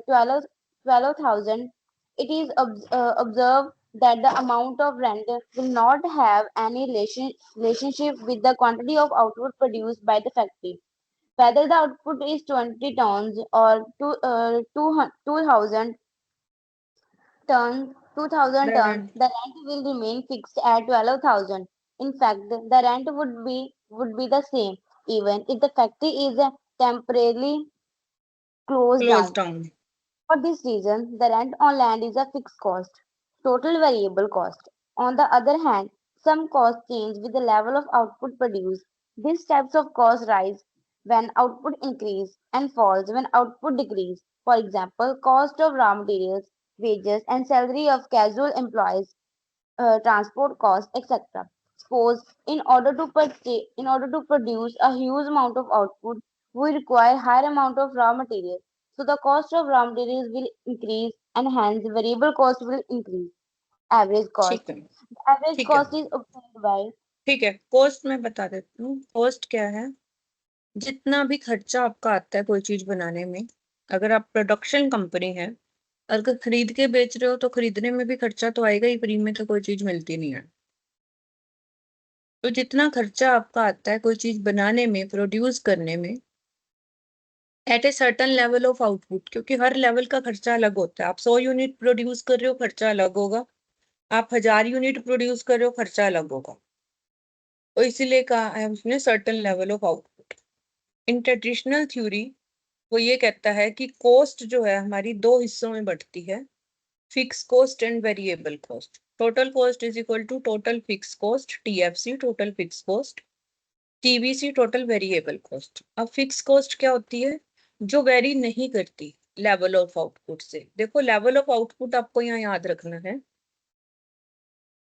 12,000. It is observed that the amount of rent will not have any relationship with the quantity of output produced by the factory. Whether the output is 20 tons or 2,000 tons, Rent. the rent will remain fixed at 12,000. In fact, the rent would be the same even if the factory is temporarily closed Close down. down. For this reason, the rent on land is a fixed cost. Total variable cost. On the other hand, some costs change with the level of output produced. These types of costs rise when output increase and falls when output decrease. For example, cost of raw materials, wages and salary of casual employees, transport costs, etc. Suppose in order to produce a huge amount of output, we require higher amount of raw materials. So the cost of raw materials will increase and hence variable cost will increase. Average cost. ठीक है, The average ठीक है, cost is obtained by ठीक है। कॉस्ट में बता देती हूँ, कॉस्ट क्या है। जितना भी खर्चा आपका आता है कोई चीज बनाने में, अगर आप प्रोडक्शन कंपनी है, अगर खरीद के बेच रहे हो तो खरीदने में भी खर्चा तो आएगा ही, फ्री में तो कोई चीज मिलती नहीं है। तो जितना खर्चा आपका आता है कोई चीज बनाने में, प्रोड्यूस करने में, at a certain level of output, क्योंकि हर लेवल का खर्चा अलग होता है। आप 100 यूनिट प्रोड्यूस कर रहे हो, खर्चा अलग होगा। आप 1000 यूनिट प्रोड्यूस कर रहे हो, खर्चा अलग होगा। तो इसीलिए कहा है उसने certain level of output. In traditional theory वो ये कहता है कि कॉस्ट जो है हमारी दो हिस्सों में बढ़ती है, fix cost and variable cost. Total cost is equal to total fix cost, TFC total fix cost, TVC total variable cost. अब फिक्स कॉस्ट क्या होती है? जो वेरी नहीं करती लेवल ऑफ आउटपुट से। देखो लेवल ऑफ आउटपुट आपको यहाँ याद रखना है।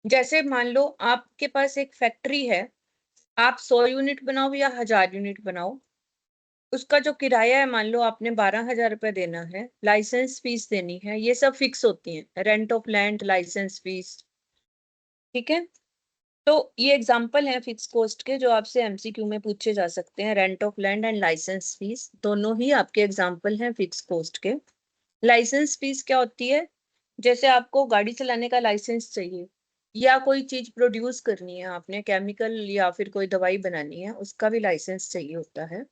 जैसे मान लो आपके पास एक फैक्ट्री है, आप 100 यूनिट बनाओ या 1000 यूनिट बनाओ, उसका जो किराया है मान लो आपने 12,000 रुपये देना है, लाइसेंस फीस देनी है, ये सब फिक्स होती है, rent of land, license fees. ठीक है, तो ये एग्जांपल है फिक्स कॉस्ट के जो आपसे एमसीक्यू में पूछे जा सकते हैं। Rent of land and license fees दोनों ही आपके एग्जांपल हैं फिक्स कॉस्ट के। लाइसेंस फीस क्या होती है? जैसे आपको गाड़ी चलाने का लाइसेंस चाहिए या कोई चीज प्रोड्यूस करनी है, आपने केमिकल या फिर कोई दवाई बनानी है, उसका भी लाइसेंस चाहिए होता है।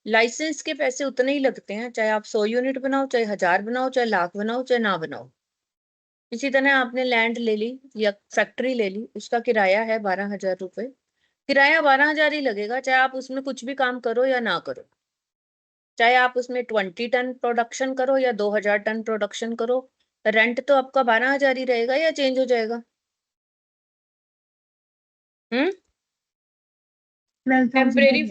लाइसेंस के पैसे उतने ही लगते हैं, चाहे आप 100 यूनिट बनाओ, चाहे 1000 बनाओ, चाहे लाख बनाओ, चाहे ना बनाओ। इसी तरह आपने लैंड ले ली या फैक्ट्री ले ली, उसका किराया है 12,000 रुपये। किराया 12,000 ही लगेगा, चाहे आप उसमें कुछ भी काम करो या ना करो। चाहे आप उसमें 20 टन प्रोडक्शन करो या 2000 टन प्रोडक्शन करो, रेंट तो आपका 12,000 ही रहेगा या चेंज हो जाएगा? टेम्परेरी,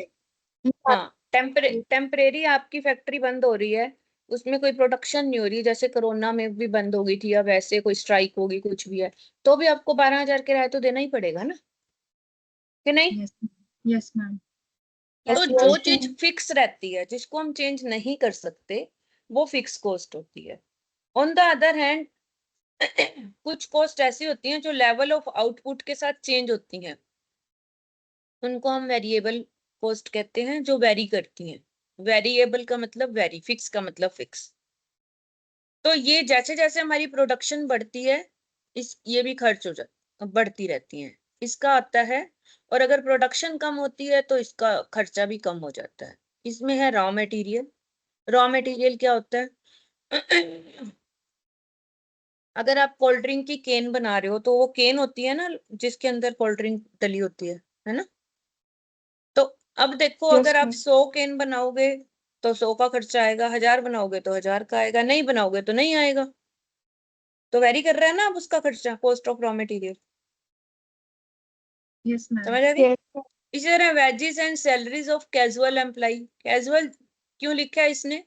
हाँ टेम्परेरी आपकी फैक्ट्री बंद हो रही है, उसमें कोई प्रोडक्शन नहीं हो रही, जैसे कोरोना में भी बंद हो गई थी या वैसे कोई स्ट्राइक होगी कुछ भी है, तो भी आपको 12,000 किराया तो देना ही पड़ेगा ना, कि नहीं? Yes ma'am. तो Yes, जो ma'am. चीज फिक्स रहती है जिसको हम चेंज नहीं कर सकते वो फिक्स कॉस्ट होती है। ऑन द अदर हैंड कुछ कॉस्ट ऐसी होती हैं जो लेवल ऑफ आउटपुट के साथ चेंज होती हैं, उनको हम वेरिएबल कॉस्ट कहते हैं, जो वेरी करती हैं। वेरिएबल का मतलब वेरी, फिक्स का मतलब फिक्स। तो ये जैसे जैसे हमारी प्रोडक्शन बढ़ती है ये भी खर्च हो जाती बढ़ती रहती है, इसका आता है। और अगर प्रोडक्शन कम होती है तो इसका खर्चा भी कम हो जाता है। इसमें है रॉ मटेरियल। रॉ मटेरियल क्या होता है? अगर आप कोल्ड ड्रिंक की केन बना रहे हो तो वो केन होती है ना जिसके अंदर कोल्ड ड्रिंक डली होती है ना? तो अब देखो Yes, अगर आप ma'am. 100 केन बनाओगे तो 100 का खर्चा आएगा, 1000 बनाओगे तो 1000 का आएगा, नहीं बनाओगे तो नहीं आएगा। तो वेरी कर रहा है ना अब उसका खर्चा, cost of raw material. Yes, ma'am. समझ आ गई? Yes. इसी तरह wages and salaries of casual employ. Casual क्यों लिखा है इसने?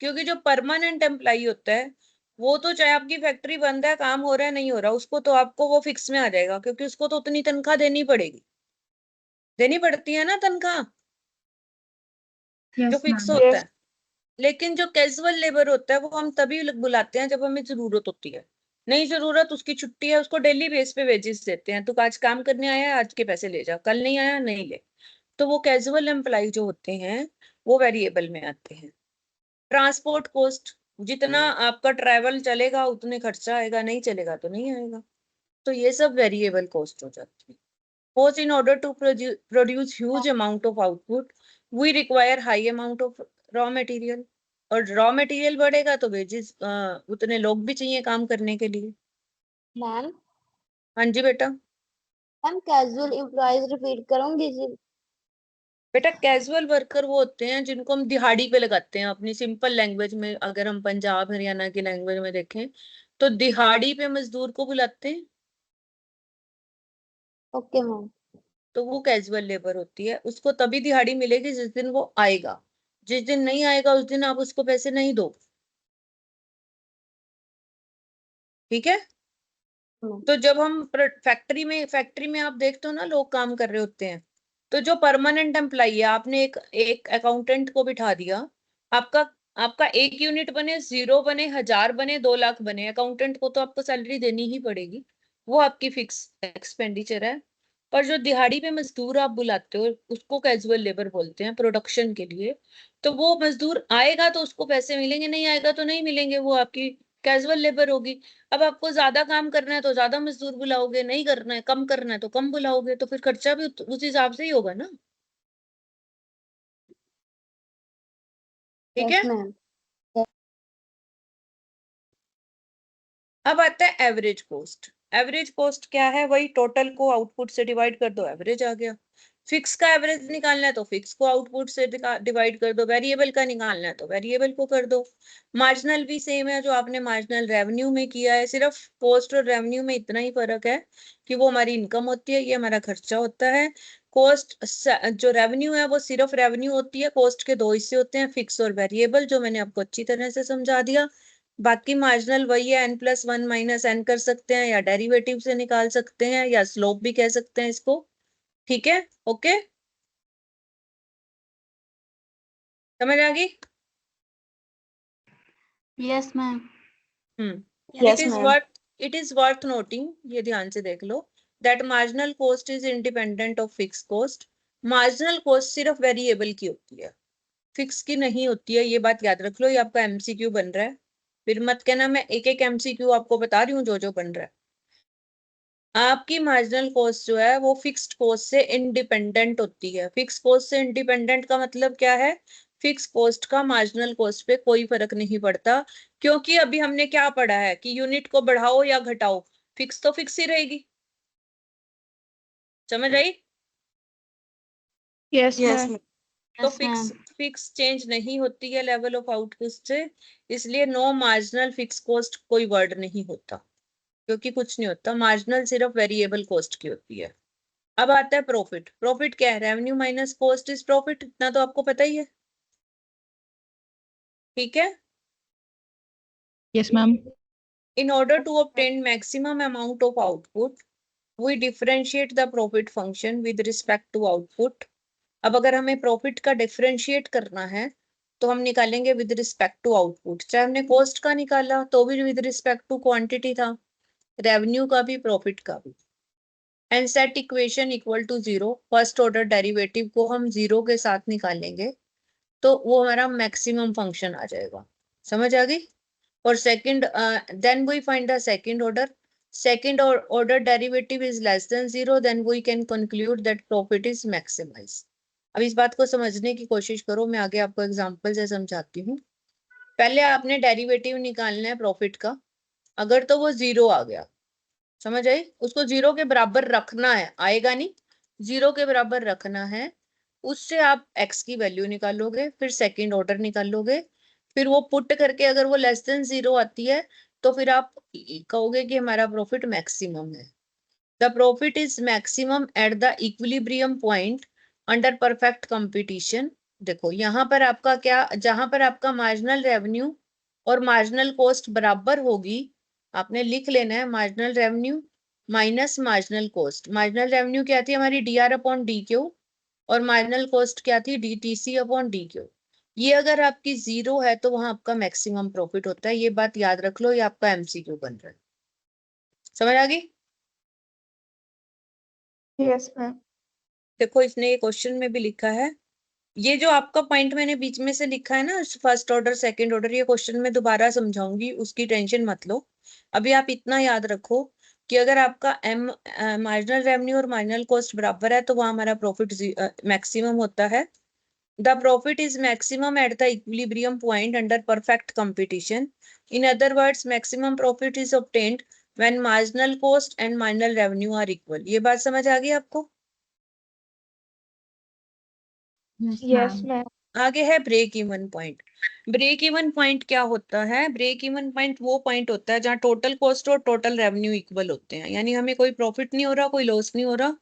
क्योंकि जो परमानेंट एम्प्लॉय होता है वो तो चाहे आपकी फैक्ट्री बंद है, काम हो रहा है नहीं हो रहा, उसको तो आपको वो फिक्स में आ जाएगा, क्योंकि उसको तो उतनी तनख्वाह देनी पड़ेगी, देनी पड़ती है ना तनख्वाह, जो Yes, फिक्स ma'am. होता Yes. है। लेकिन जो कैजुअल लेबर होता है वो हम तभी बुलाते हैं जब हमें जरूरत होती है, नहीं जरूरत उसकी छुट्टी है, उसको डेली बेस पे वेजेस देते हैं, तू आज काम करने आया आज के पैसे ले जा, कल नहीं आया नहीं ले। तो वो कैजुअल एम्प्लॉय जो होते हैं वो वेरिएबल में आते हैं। ट्रांसपोर्ट कॉस्ट, जितना आपका ट्रैवल चलेगा उतने खर्चा आएगा, नहीं चलेगा तो नहीं आएगा। तो ये सब वेरिएबल कॉस्ट हो जाती है। Suppose in order to produce huge amount of output, we require high amount of raw material, और रॉ मटेरियल बढ़ेगा तो वेजेस उतने लोग भी चाहिए काम करने के लिए। मैम हाँ जी बेटा। मैम कैजुअल एम्प्लॉयज रिपीट करूंगी जी। बेटा कैजुअल वर्कर वो होते हैं जिनको हम दिहाड़ी पे लगाते हैं, अपनी सिंपल लैंग्वेज में अगर हम पंजाब हरियाणा की लैंग्वेज में देखें तो दिहाड़ी पे मजदूर को बुलाते हैं, ओके मैम। तो वो कैजुअल लेबर होती है। उसको तभी दिहाड़ी मिलेगी जिस दिन वो आएगा, जिस दिन नहीं आएगा उस दिन आप उसको पैसे नहीं दो, ठीक है? तो जब हम फैक्ट्री में आप देखते हो ना लोग काम कर रहे होते हैं, तो जो परमानेंट एम्प्लॉय है, आपने एक अकाउंटेंट को बिठा दिया, आपका आपका 1 यूनिट बने, 0 बने, 1000 बने, 2 लाख बने, अकाउंटेंट को तो आपको सैलरी देनी ही पड़ेगी, वो आपकी फिक्स एक्सपेंडिचर है। पर जो दिहाड़ी पे मजदूर आप बुलाते हो उसको कैजुअल लेबर बोलते हैं प्रोडक्शन के लिए। तो वो मजदूर आएगा तो उसको पैसे मिलेंगे, नहीं आएगा तो नहीं मिलेंगे, वो आपकी कैजुअल लेबर होगी। अब आपको ज्यादा काम करना है तो ज्यादा मजदूर बुलाओगे, नहीं करना है कम करना है तो कम बुलाओगे, तो फिर खर्चा भी उस हिसाब से ही होगा ना, ठीक यस है? मैम। अब आता है एवरेज कॉस्ट। एवरेज कॉस्ट क्या है? वही टोटल को आउटपुट से डिवाइड कर दो, एवरेज आ गया। फिक्स का एवरेज निकालना है तो फिक्स को आउटपुट से डिवाइड कर दो, वेरिएबल का निकालना है तो वेरिएबल को कर दो। मार्जिनल भी सेम है जो आपने मार्जिनल रेवेन्यू में किया है, सिर्फ कॉस्ट और रेवेन्यू में इतना ही फर्क है कि वो हमारी इनकम होती है, ये हमारा खर्चा होता है। कॉस्ट जो रेवेन्यू है वो सिर्फ रेवेन्यू होती है, कॉस्ट के 2 हिस्से होते हैं, फिक्स और वेरिएबल, जो मैंने आपको अच्छी तरह से समझा दिया। बाकी मार्जिनल वही है, n+1 माइनस n कर सकते हैं, या डेरिवेटिव से निकाल सकते हैं, या स्लोप भी कह सकते हैं इसको, ठीक है? ओके, समझ आ गई? Yes ma'am. It yes is ma'am. Worth it is worth noting, ये ध्यान से देख लो, that marginal cost is independent of fix cost. Marginal cost सिर्फ वेरिएबल की होती है, फिक्स की नहीं होती है, ये बात याद रख लो। ये आपका एमसीक्यू बन रहा है, फिर मत कहना मैं एक एक एमसीक्यू आपको बता रही हूँ जो जो बन रहा है। आपकी मार्जिनल कॉस्ट जो है वो फिक्स्ड कॉस्ट से इंडिपेंडेंट होती है। फिक्स कॉस्ट से इंडिपेंडेंट का मतलब क्या है? फिक्स कॉस्ट का मार्जिनल कॉस्ट पे कोई फर्क नहीं पड़ता, क्योंकि अभी हमने क्या पढ़ा है कि यूनिट को बढ़ाओ या घटाओ, फिक्स तो फिक्स ही रहेगी। समझ आई? Yes, Yes, ma'am. ma'am. तो यस मैम। फिक्स चेंज नहीं होती है लेवल ऑफ आउटपुट से, इसलिए नो मार्जिनल फिक्स कॉस्ट कोई वर्ड नहीं होता, क्योंकि कुछ नहीं होता, मार्जिनल सिर्फ वेरिएबल कॉस्ट की होती है। अब आता है प्रॉफिट। प्रॉफिट क्या है? Revenue minus cost is profit, इतना तो आपको पता ही है, ठीक है। Yes, ma'am. In order to obtain maximum amount of output, we differentiate the profit function with respect to output. अब अगर हमें प्रॉफिट का डिफरेंशिएट करना है तो हम निकालेंगे विद रिस्पेक्ट टू आउटपुट। चाहे हमने कॉस्ट का निकाला तो भी विद रिस्पेक्ट टू क्वांटिटी था, रेवेन्यू का भी, प्रॉफिट का भी। And set equation equal to 0, first order derivative को हम 0 के साथ निकालेंगे तो वो हमारा मैक्सिमम फंक्शन आ जाएगा। समझ आ गई? और second, then we find the second order, second order derivative is less than 0, then we can conclude that profit is maximized. अब इस बात को समझने की कोशिश करो, मैं आगे आपको एग्जांपल से समझाती हूँ। पहले आपने डेरिवेटिव निकालना है प्रॉफिट का, अगर तो वो 0 आ गया, समझ आई, उसको 0 के बराबर रखना है, आएगा नहीं, 0 के बराबर रखना है, उससे आप x की वैल्यू निकालोगे, फिर सेकंड ऑर्डर निकालोगे, फिर वो पुट करके अगर वो लेस देन 0 आती है तो फिर आप कहोगे कि हमारा प्रॉफिट मैक्सिमम है। The profit is maximum at the equilibrium point under perfect competition. देखो यहाँ पर आपका क्या, जहां पर आपका मार्जिनल रेवेन्यू और मार्जिनल कॉस्ट बराबर होगी, आपने लिख लेना है marginal revenue minus marginal cost. Marginal revenue क्या थी हमारी? dr अपॉन dq, और मार्जिनल कॉस्ट क्या थी? dtc upon dq। ये अगर आपकी 0 है तो वहां आपका मैक्सिमम प्रॉफिट होता है, ये बात याद रख लो, ये आपका एमसीक्यू बन रहा है। समझ आ गई? Yes, ma'am. देखो इसने ये क्वेश्चन में भी लिखा है, ये जो आपका पॉइंट मैंने बीच में से लिखा है ना, फर्स्ट ऑर्डर सेकंड ऑर्डर, ये क्वेश्चन में दोबारा समझाऊंगी, उसकी टेंशन मत लो। अभी आप इतना याद रखो कि अगर आपका मार्जिनल रेवेन्यू और मार्जिनल कॉस्ट बराबर है तो वहां हमारा प्रॉफिट मैक्सिमम होता है। The profit is maximum at the equilibrium point under perfect competition. In other words, maximum profit is obtained when marginal cost and marginal revenue are equal. ये बात समझ आ गई आपको? Yes, ma'am. आगे है break even point. Break even point क्या होता है? ब्रेक इवन पॉइंट वो पॉइंट होता है जहां टोटल कॉस्ट और टोटल रेवेन्यू इक्वल होते हैं, यानी हमें कोई प्रॉफिट नहीं हो रहा, कोई लॉस नहीं हो रहा,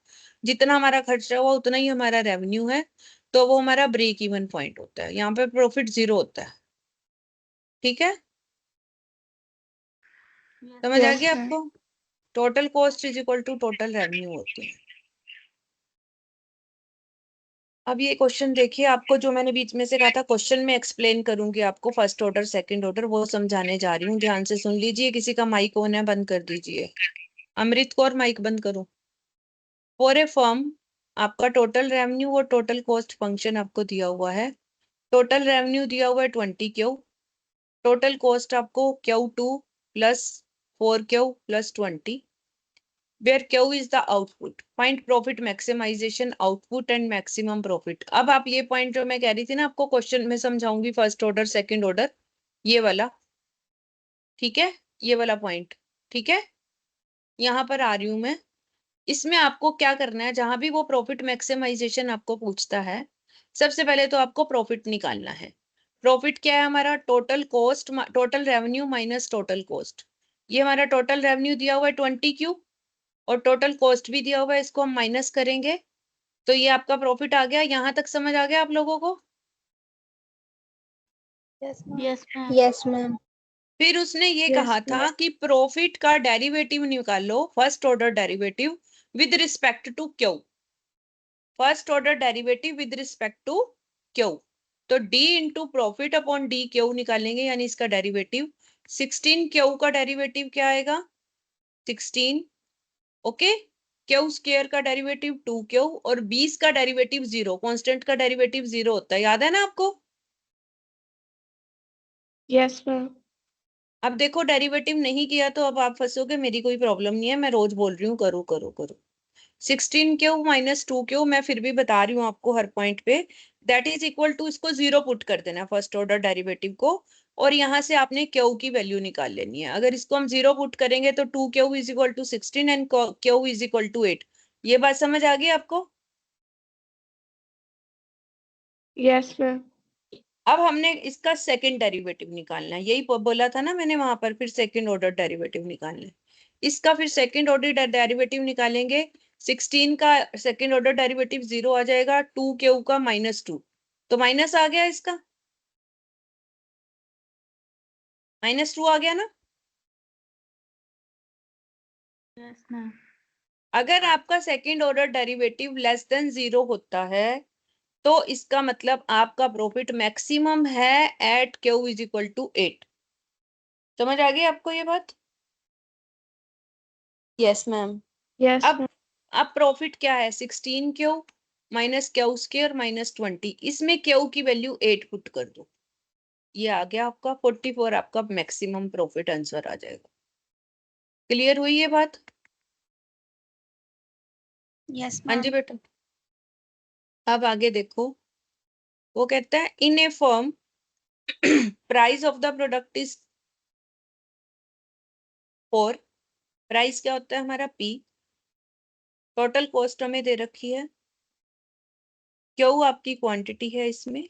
जितना हमारा खर्चा हुआ उतना ही हमारा रेवेन्यू है, तो वो हमारा ब्रेक इवन पॉइंट होता है। यहाँ पे प्रॉफिट 0 होता है, ठीक है, समझ आ Yes, गया ma'am. आपको? Total cost is equal to total revenue होती है। अब ये क्वेश्चन देखिए, आपको जो मैंने बीच में से कहा था क्वेश्चन में एक्सप्लेन करूंगी आपको, फर्स्ट ऑर्डर सेकंड ऑर्डर वो समझाने जा रही हूँ, ध्यान से सुन लीजिए। किसी का माइक ऑन है, बंद कर दीजिए। अमृत कौर माइक बंद करो। फॉर ए फर्म, आपका टोटल रेवेन्यू और टोटल कॉस्ट फंक्शन आपको दिया हुआ है। टोटल रेवेन्यू दिया हुआ है 20Q, टोटल कॉस्ट आपको Q2 plus 4Q plus 20, where Q is the output. Find profit maximization, output and maximum profit. अब आप ये पॉइंट जो मैं कह रही थी ना आपको, क्वेश्चन में समझाऊंगी, फर्स्ट ऑर्डर सेकंड ऑर्डर, ये वाला, ठीक है, ये वाला पॉइंट, ठीक है, यहाँ पर आ रही हूं मैं। इसमें आपको क्या करना है, जहां भी वो प्रॉफिट मैक्सिमाइजेशन आपको पूछता है, सबसे पहले तो आपको प्रॉफिट निकालना है। प्रॉफिट क्या है हमारा? Total cost, total revenue minus total cost. ये हमारा टोटल रेवेन्यू दिया हुआ है 20Q और टोटल कॉस्ट भी दिया हुआ है, इसको हम माइनस करेंगे तो ये आपका प्रॉफिट आ गया। यहां तक समझ आ गया आप लोगों को? Yes, ma'am. Yes, ma'am. फिर उसने ये Yes, कहा ma'am. था कि प्रॉफिट का डेरिवेटिव निकालो, first order derivative with respect to Q, first order derivative with respect to Q. तो d into profit upon D Q निकालेंगे, यानी इसका डेरिवेटिव 16Q का डेरिवेटिव क्या आएगा? 16, ओके। क्यू स्क्वायर का डेरिवेटिव 2Q और 20 का डेरिवेटिव 0, कांस्टेंट का डेरिवेटिव 0 होता है, याद है ना आपको? Yes, ma'am. अब देखो डेरिवेटिव नहीं किया तो अब आप फंसोगे, मेरी कोई प्रॉब्लम नहीं है, मैं रोज बोल रही हूँ करो करो करो। 16Q माइनस 2Q, मैं फिर भी बता रही हूँ आपको हर पॉइंट पे, दैट इज इक्वल टू, इसको 0 पुट कर देना फर्स्ट ऑर्डर डेरिवेटिव को, और यहाँ से आपने Q की वैल्यू निकाल लेनी है। अगर इसको हम 0 पुट करेंगे तो 2Q is equal to 16 and Q is equal to 8। ये बात समझ आ गई आपको? Yes, ma'am. अब हमने इसका सेकंड डेरिवेटिव निकालना है, यही बोला था ना मैंने वहां पर, फिर सेकंड ऑर्डर डेरिवेटिव निकालना है। इसका फिर सेकंड ऑर्डर डेरिवेटिव निकालेंगे। 16 का सेकंड ऑर्डर डेरिवेटिव 0 आ जाएगा, 2 का -2, तो माइनस आ गया, इसका -2 आ गया ना। Yes, ma'am. अगर आपका second order derivative less than 0 होता है तो इसका मतलब आपका प्रॉफिट मैक्सिमम है at Q is equal to 8। समझ आ गई आपको ये बात? Yes, ma'am. Yes, अब ma'am. अब प्रॉफिट क्या है? 16Q माइनस Q² माइनस 20, इसमें Q की वैल्यू 8 पुट कर दो, ये आ गया आपका 44, आपका मैक्सिमम प्रॉफिट आंसर आ जाएगा। क्लियर हुई ये बात? Yes, हाँ जी ma'am. बेटा। अब आगे देखो, वो कहता है in a firm price of the product is 4। Price क्या होता है हमारा? P। टोटल कॉस्ट हमें दे रखी है, Q आपकी क्वांटिटी है इसमें,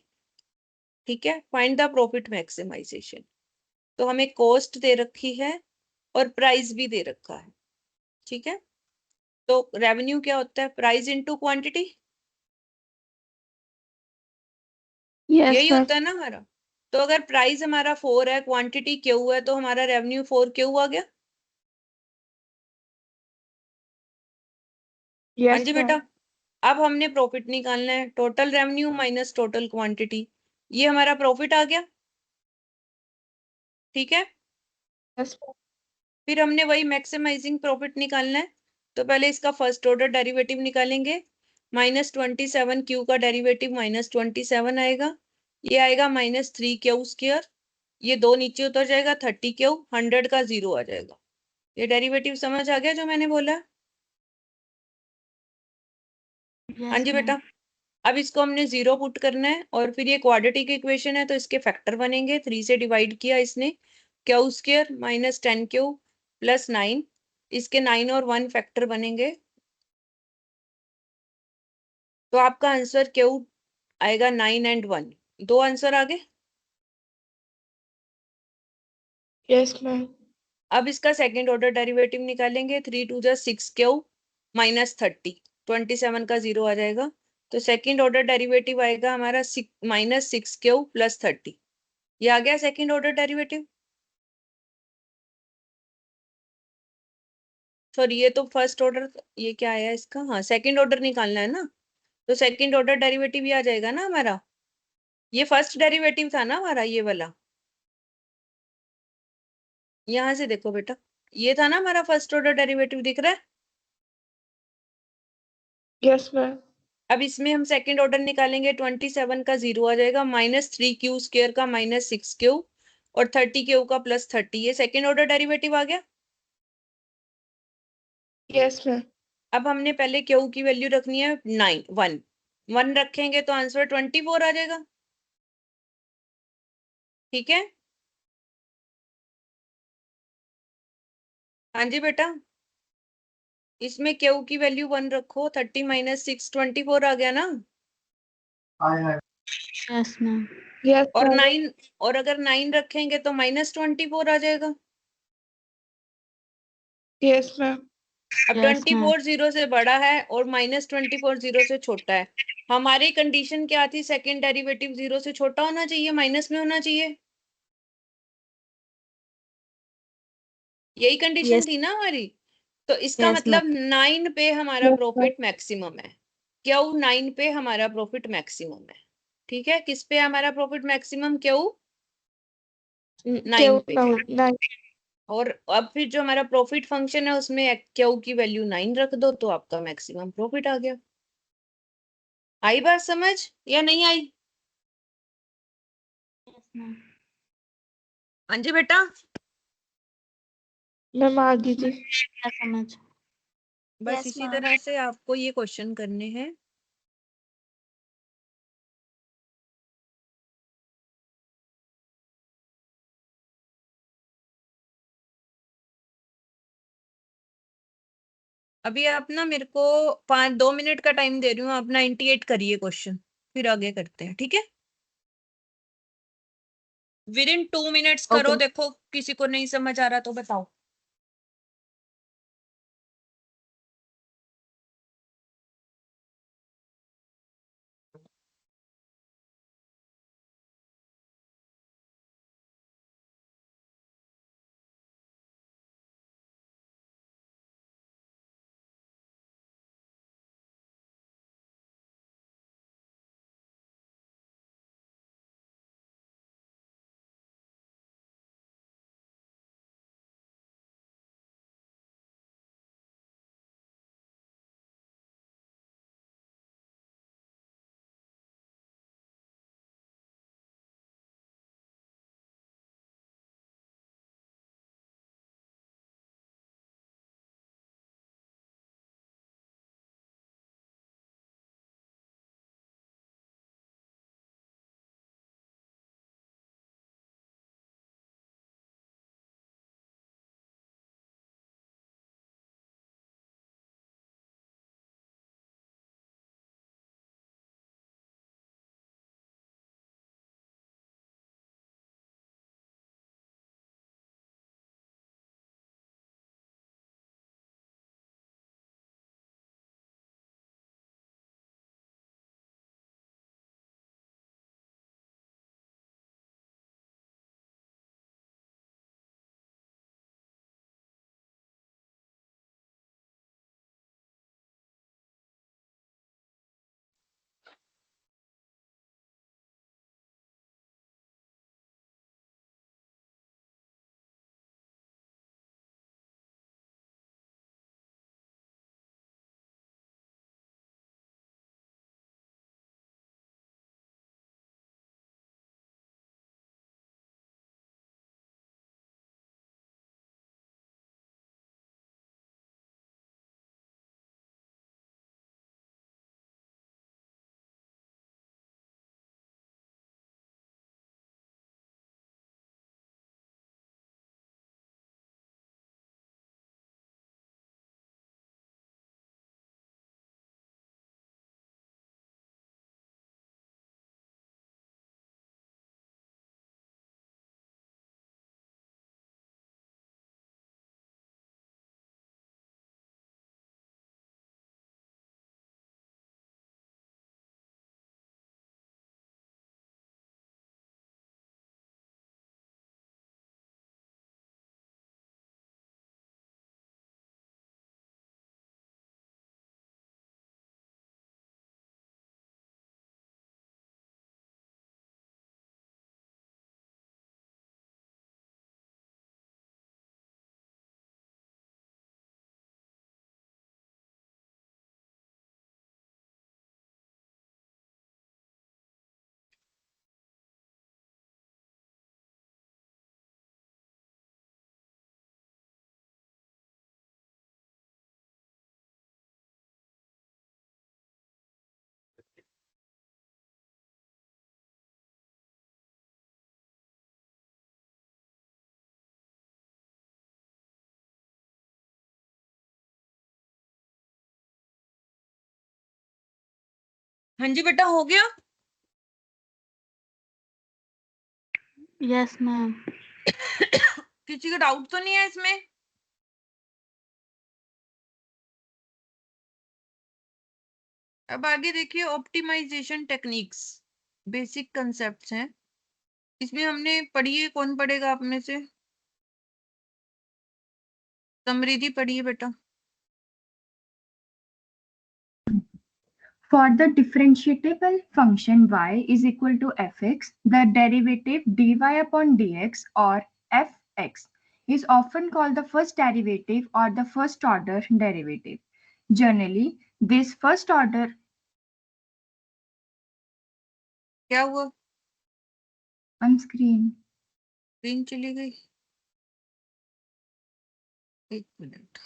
ठीक है। फाइंड द प्रॉफिट मैक्सिमाइजेशन, तो हमें कॉस्ट दे रखी है और प्राइस भी दे रखा है, ठीक है। तो रेवेन्यू क्या होता है? प्राइस इनटू क्वांटिटी, Yes, यही ma'am. होता है ना हमारा। तो अगर प्राइस हमारा 4 है, क्वांटिटी Q है, तो हमारा रेवेन्यू 4Q आ गया। हाँ Yes, जी ma'am. बेटा। अब हमने प्रॉफिट निकालना है, total revenue minus total quantity, ये हमारा प्रॉफिट आ गया, ठीक है। Yes, ma'am. फिर हमने वही मैक्सिमाइजिंग प्रॉफिट निकालना है, तो पहले इसका फर्स्ट ऑर्डर डेरिवेटिव निकालेंगे। -27Q का डेरिवेटिव -27 आएगा, ये आएगा -3Q², ये 2 नीचे उतर जाएगा, 30Q, 100 का 0 आ जाएगा। ये डेरिवेटिव समझ आ गया जो मैंने बोला? हाँ Yes, जी ma'am. बेटा। अब इसको हमने 0 पुट करना है, और फिर ये क्वाड्रेटिक इक्वेशन है तो इसके फैक्टर बनेंगे। 3 से डिवाइड किया इसने, Q² माइनस 10Q प्लस 9, इसके 9 और 1 फैक्टर बनेंगे, तो आपका आंसर Q आएगा 9 एंड 1, 2 आंसर आ गए। Yes, ma'am. अब इसका सेकंड ऑर्डर डेरिवेटिव निकालेंगे। 3 2 जा 6Q माइनस 30, 27 का 0 आ जाएगा, तो सेकंड ऑर्डर डेरिवेटिव आएगा हमारा -6Q प्लस 30, ये आ गया सेकंड ऑर्डर डेरिवेटिव। सॉरी, ये तो फर्स्ट ऑर्डर, ये क्या आया इसका? हाँ, सेकंड ऑर्डर निकालना है ना, तो सेकंड ऑर्डर डेरिवेटिव ये आ जाएगा ना हमारा। ये फर्स्ट डेरिवेटिव था ना हमारा, ये वाला, यहां से देखो बेटा, ये था ना हमारा फर्स्ट ऑर्डर डेरिवेटिव, दिख रहा है। Yes, ma'am. अब इसमें हम सेकंड ऑर्डर निकालेंगे, 27 का 0 आ जाएगा, -3Q² का -6Q और 30Q का प्लस 30, ये सेकंड ऑर्डर डेरिवेटिव आ गया। Yes, ma'am. अब हमने पहले Q की वैल्यू रखनी है 1 रखेंगे तो आंसर 24 आ जाएगा, ठीक है। हाँ जी बेटा, इसमें Q की वैल्यू 1 रखो, 30 माइनस 6 24 आ गया ना। Yes, ma'am. Yes, और ma'am. 9, और अगर 9 रखेंगे तो -24 आ जाएगा। Yes, ma'am. अब Yes, ma'am. 24 0 से बड़ा है और -24 0 से छोटा है। हमारी कंडीशन क्या थी? सेकंड डेरिवेटिव 0 से छोटा होना चाहिए, माइनस में होना चाहिए, यही कंडीशन Yes, थी ना हमारी। तो इसका yes, ma'am. मतलब 9 पे हमारा Yes, ma'am. प्रॉफिट मैक्सिमम है। क्यों 9 पे हमारा प्रॉफिट मैक्सिमम है, ठीक है। किस पे हमारा प्रॉफिट मैक्सिमम? क्यों 9 पे। No, no. और अब फिर जो हमारा प्रॉफिट फंक्शन है उसमें क्यू की वैल्यू 9 रख दो, तो आपका मैक्सिमम प्रॉफिट आ गया। आई बात समझ या नहीं आई? Yes, ma'am. हाँ जी बेटा। मैम आ गई थी। समझ। बस Yes, इसी ma'am. तरह से आपको ये क्वेश्चन करने हैं। अभी आप ना मेरे को 2 मिनट का टाइम दे रही हूँ, आप 98 करिए क्वेश्चन, फिर आगे करते हैं, ठीक है। विद इन 2 मिनट्स करो, Okay. देखो किसी को नहीं समझ आ रहा तो बताओ। हाँ जी बेटा, हो गया। Yes, ma'am. किसी का डाउट तो नहीं है इसमें? अब आगे देखिए, ऑप्टिमाइजेशन टेक्निक्स, बेसिक कंसेप्ट्स हैं। इसमें हमने पढ़ी है, कौन पढ़ेगा आप में से? समृद्धि पढ़िए बेटा। For the differentiable function y is equal to fx, the derivative dy upon dx or fx is often called the first derivative or the first order derivative. Generally, this first order क्या हुआ? on screen. स्क्रीन चली गई, एक मिनट।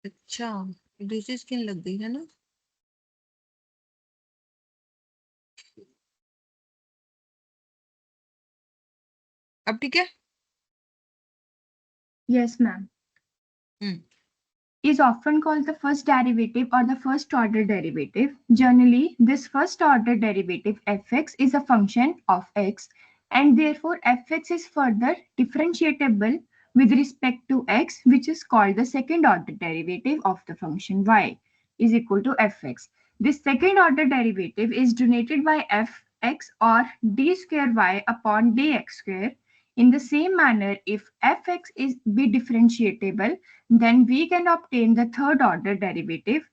अच्छा, दूसरी स्क्रीन लग गई है ना? अब ठीक है। Yes, ma'am. is often called the first derivative or the first order derivative. Generally, this first order derivative fx is a function of x, and therefore fx is further differentiable with respect to x, which is called the second order derivative of the function y is equal to fx. This second order derivative is denoted by fx or d square y upon dx square. In the same manner, if fx is be differentiable, then we can obtain the third order derivative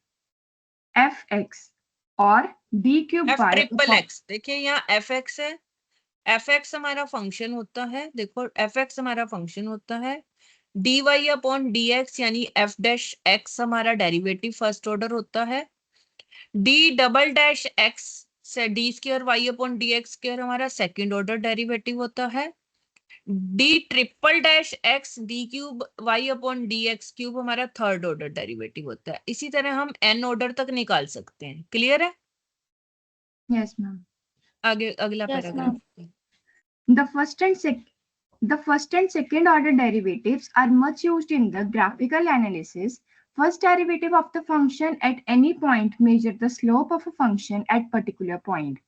fx or d cube F y triple upon X, देखिए यहाँ एफ एक्स है, एफ एक्स हमारा फंक्शन होता है, देखो एफ एक्स हमारा फंक्शन होता है, D Y upon D X यानी एफ डैश एक्स हमारा डेरिवेटिव फर्स्ट ऑर्डर होता है, डी डबल डैश एक्स से D square Y upon D x square हमारा सेकेंड ऑर्डर डेरिवेटिव होता है, D triple dash X D cube Y upon D x cube हमारा थर्ड ऑर्डर डेरिवेटिव होता है। इसी तरह हम एन ऑर्डर तक निकाल सकते हैं। क्लियर है? yes ma'am. आगे अगला Yes, paragraph. The first and second order derivatives are much used in the graphical analysis. First derivative of the function at any point measure the slope of a function at particular point.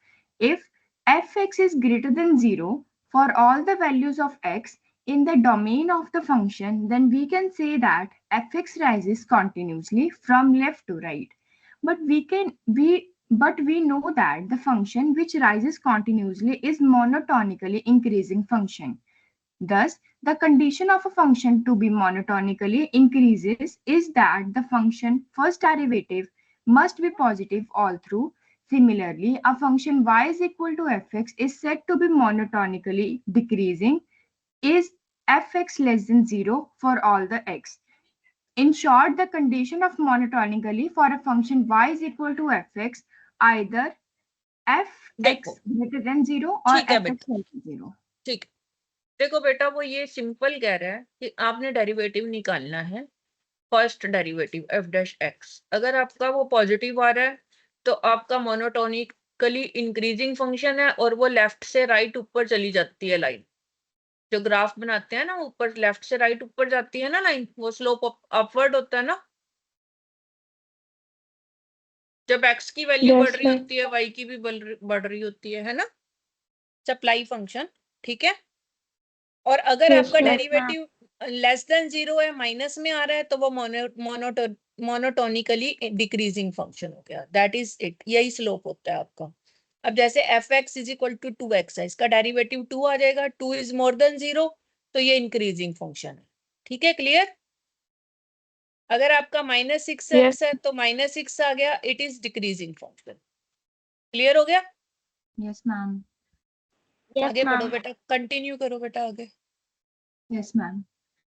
If fx is greater than 0 for all the values of x in the domain of the function, then we can say that fx rises continuously from left to right. But we know that the function which rises continuously is monotonically increasing function. Thus, the condition of a function to be monotonically increases is that the function first derivative must be positive all through. Similarly, a function y is equal to fx is said to be monotonically decreasing is fx less than 0 for all the x. In short, the condition of monotonically for a function y is equal to fx either fx देखो greater than 0 or ठीक है fx बेटा, less than 0. ठीक है। देखो बेटा, वो ये सिंपल कह रहा है कि आपने डेरिवेटिव निकालना है, first derivative F dash x. अगर आपका वो पॉजिटिव आ रहा है तो आपका मोनोटोनिकली इंक्रीजिंग फंक्शन है और वो लेफ्ट से राइट ऊपर चली जाती है लाइन। जो ग्राफ बनाते हैं ना, ऊपर लेफ्ट से राइट ऊपर जाती है ना लाइन, वो स्लोप अपवर्ड होता है ना। जब एक्स की वैल्यू बढ़ Yes, रही ma'am. होती है, वाई की भी बढ़ रही होती है ना, सप्लाई फंक्शन। ठीक है? और अगर Yes, आपका ma'am. डेरिवेटिव लेस देन 0 है, माइनस में आ रहा है, तो वो मोनोटोनिकली डिक्रीजिंग फंक्शन हो गया। दैट इज इट, यही स्लोप होता है आपका। अब जैसे F X is equal to 2x है, इसका डेरिवेटिव 2 आ जाएगा, 2 इज मोर देन 0, तो ये इंक्रीजिंग फंक्शन है। ठीक है? क्लियर? अगर आपका -6x Yes. है तो -6 आ गया, it is decreasing function. Clear हो गया? Yes, ma'am. Yes, आगे बढ़ो ma'am. बेटा, कंटिन्यू करो बेटा आगे। Yes, ma'am.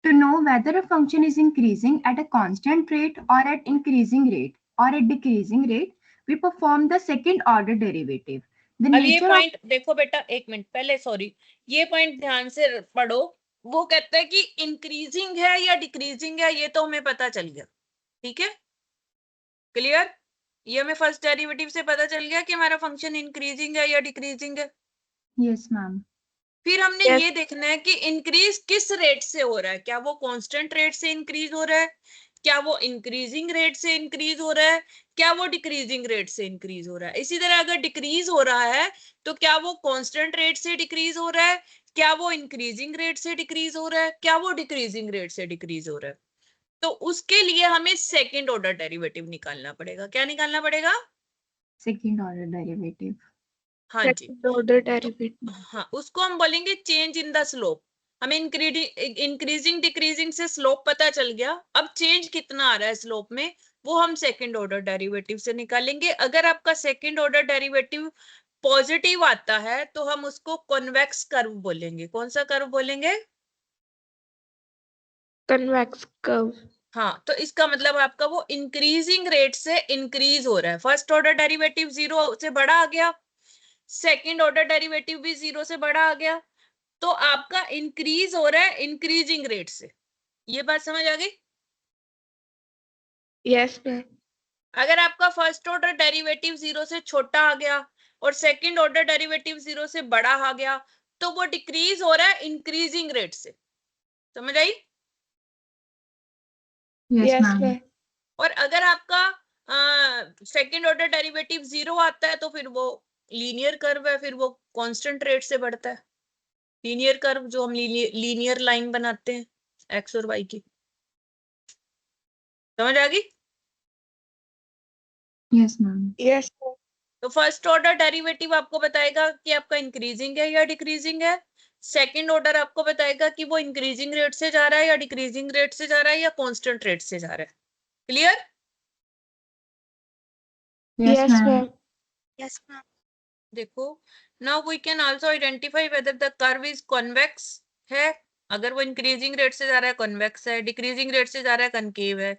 To know whether a function is increasing at a constant rate or at increasing rate or at decreasing rate, we perform the second order derivative. The अब ये nature of पॉइंट देखो बेटा, एक मिनट पहले, सॉरी, ये पॉइंट ध्यान से पढ़ो। वो कहता है कि इंक्रीजिंग है या डिक्रीजिंग है, ये तो हमें पता चल गया। ठीक है? क्लियर? ये हमें फर्स्ट डेरिवेटिव से पता चल गया कि हमारा फंक्शन इंक्रीजिंग है या डिक्रीजिंग है। yes, ma'am. फिर हमने Yes. ये देखना है कि इंक्रीज किस रेट से हो रहा है। क्या वो कांस्टेंट रेट से इंक्रीज हो रहा है, क्या वो इंक्रीजिंग रेट से इंक्रीज हो रहा है, क्या वो डिक्रीजिंग रेट से इंक्रीज हो रहा है। इसी तरह अगर डिक्रीज हो रहा है तो क्या वो कांस्टेंट रेट से डिक्रीज हो रहा है, क्या वो इंक्रीजिंग रेट से डिक्रीज हो रहा है, क्या वो डिक्रीजिंग रेट से डिक्रीज हो रहा है। तो उसके लिए हमें सेकेंड ऑर्डर डेरिवेटिव निकालना पड़ेगा। क्या निकालना पड़ेगा? Second order derivative. हाँ जी, Second order derivative. हाँ, उसको हम बोलेंगे चेंज इन द स्लोप। हमें इंक्रीजिंग डिक्रीजिंग से स्लोप पता चल गया, अब चेंज कितना आ रहा है स्लोप में, वो हम सेकंड ऑर्डर डेरिवेटिव से निकालेंगे। अगर आपका सेकंड ऑर्डर डेरिवेटिव पॉजिटिव आता है तो हम उसको कॉन्वेक्स कर्व बोलेंगे। कौन सा कर्व बोलेंगे? Convex curve. हाँ, तो इसका मतलब आपका वो इंक्रीजिंग रेट से इंक्रीज हो रहा है। फर्स्ट ऑर्डर डेरिवेटिव 0 से बड़ा आ गया, सेकंड ऑर्डर डेरिवेटिव भी 0 से बड़ा आ गया, तो आपका इंक्रीज हो रहा है इंक्रीजिंग रेट से। ये बात समझ आ गई? Yes, ma'am. अगर आपका फर्स्ट ऑर्डर डेरिवेटिव 0 से छोटा आ गया और सेकंड ऑर्डर डेरिवेटिव 0 से बड़ा आ गया, तो वो डिक्रीज हो रहा है इंक्रीजिंग रेट से। समझ आई? Yes, Yes, ma'am. ma'am. और अगर आपका सेकेंड ऑर्डर डेरिवेटिव 0 आता है तो फिर वो लीनियर कर्व है, फिर वो कांस्टेंट रेट से बढ़ता है। लीनियर कर्व जो हम लीनियर लाइन बनाते हैं एक्स और वाई की, समझ आ गई? Yes, ma'am. Yes. तो फर्स्ट ऑर्डर डेरिवेटिव आपको बताएगा कि आपका इंक्रीजिंग है या डिक्रीजिंग है। सेकंड ऑर्डर आपको बताएगा कि वो इंक्रीजिंग रेट से जा रहा है या डिक्रीजिंग रेट से जा रहा है या कांस्टेंट रेट से जा रहा है। Clear? Yes, Yes, ma'am. ma'am. Yes, ma'am. देखो, now we can also identify whether the curve is convex है। अगर वो इंक्रीजिंग रेट से जा रहा है कॉन्वेक्स है, डिक्रीजिंग रेट से जा रहा है कनकेव है।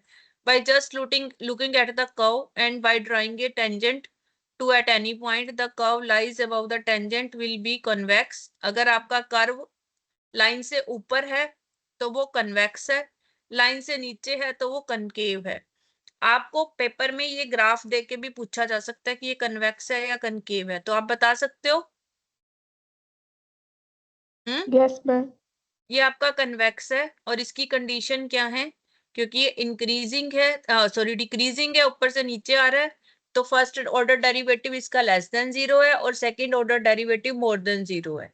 By just looking at the curve and by drawing a tangent to at any point the curve lies above the tangent will be convex. अगर आपका कर्व लाइन से ऊपर है तो वो कन्वेक्स है, लाइन से नीचे है तो वो कनकेव है। आपको पेपर में ये ग्राफ देके भी पूछा जा सकता है कि ये कन्वेक्स है या कनकेव है, तो आप बता सकते हो। Yes, ma'am. ये आपका कन्वेक्स है और इसकी कंडीशन क्या है, क्योंकि ये इंक्रीजिंग है सॉरी डिक्रीजिंग है, ऊपर से नीचे आ रहा है, तो फर्स्ट ऑर्डर डेरिवेटिव इसका लेस देन 0 है और second order derivative more than 0 है।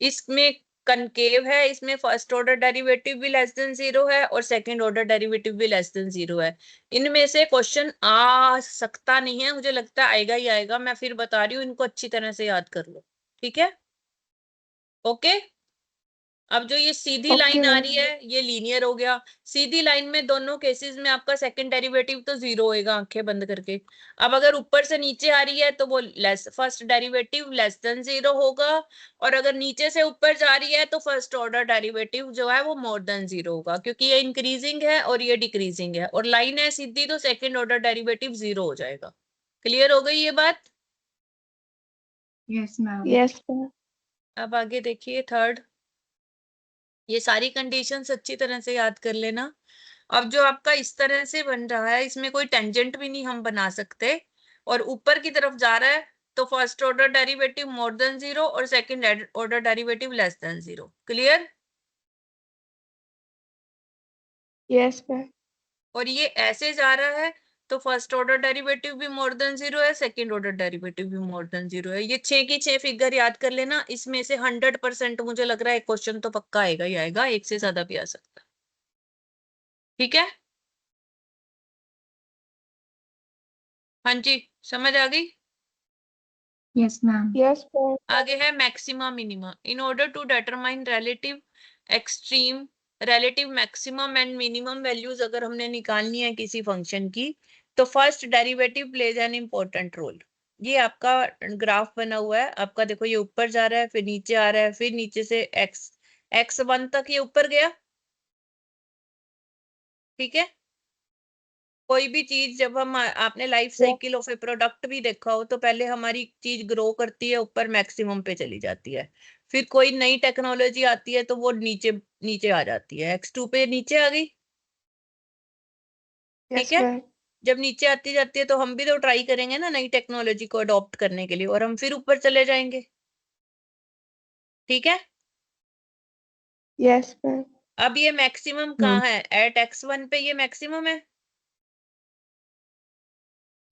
इसमें कनकेव है, इसमें फर्स्ट ऑर्डर डेरिवेटिव भी लेस देन 0 है और सेकंड ऑर्डर डेरिवेटिव भी लेस देन 0 है। इनमें से क्वेश्चन आ सकता नहीं है, मुझे लगता है आएगा ही आएगा। मैं फिर बता रही हूँ, इनको अच्छी तरह से याद कर लो, ठीक है? ओके। अब जो ये सीधी लाइन आ रही है ये लीनियर हो गया। सीधी लाइन में दोनों केसेस में आपका सेकंड डेरिवेटिव तो 0 होएगा आंखें बंद करके। अब अगर ऊपर से नीचे आ रही है तो वो less first derivative less than 0 होगा, और अगर नीचे से ऊपर जा रही है तो फर्स्ट ऑर्डर डेरिवेटिव जो है वो मोर देन 0 होगा, क्योंकि ये इंक्रीजिंग है और ये डिक्रीजिंग है और लाइन है सीधी, तो सेकेंड ऑर्डर डेरिवेटिव 0 हो जाएगा। क्लियर हो गई ये बात? Yes, ma'am. Yes, ma'am. अब आगे देखिए थर्ड। ये सारी कंडीशंस अच्छी तरह से याद कर लेना। अब जो आपका इस तरह से बन रहा है इसमें कोई टेंजेंट भी नहीं हम बना सकते और ऊपर की तरफ जा रहा है, तो first order derivative more than 0 और second order derivative less than 0। Clear? Yes, ma'am. और ये ऐसे जा रहा है तो फर्स्ट ऑर्डर डेरिवेटिव भी मोर देन 0 है, सेकंड ऑर्डर डेरिवेटिव भी मोर देन 0 है। ये 6 की 6 फिगर याद कर लेना। इसमें से 100% मुझे लग रहा है एक क्वेश्चन तो पक्का आएगा ही आएगा, एक से ज्यादा भी आ सकता है। ठीक है? हाँ जी, समझ आ गई? Yes, ma'am. Yes, ma'am. आगे है maxima minima. In order to determine relative extreme relative maximum and minimum values अगर हमने निकालनी है किसी फंक्शन की, तो first derivative plays an important role. ये आपका ग्राफ बना हुआ है आपका, देखो ये ऊपर जा रहा है फिर नीचे आ रहा है, फिर नीचे से x1 तक ये ऊपर गया। ठीक है? कोई भी चीज जब हम आपने life cycle of A product भी देखा हो तो पहले हमारी चीज ग्रो करती है, ऊपर मैक्सिमम पे चली जाती है, फिर कोई नई टेक्नोलॉजी आती है तो वो नीचे नीचे आ जाती है, x2 पे नीचे आ गई। Yes, ठीक है? ma'am. जब नीचे आती जाती है तो हम भी तो ट्राई करेंगे ना नई टेक्नोलॉजी को अडॉप्ट करने के लिए, और हम फिर ऊपर चले जाएंगे। ठीक है? Yes, ma'am. अब ये मैक्सिमम कहाँ है? एट x1 पे ये मैक्सिमम है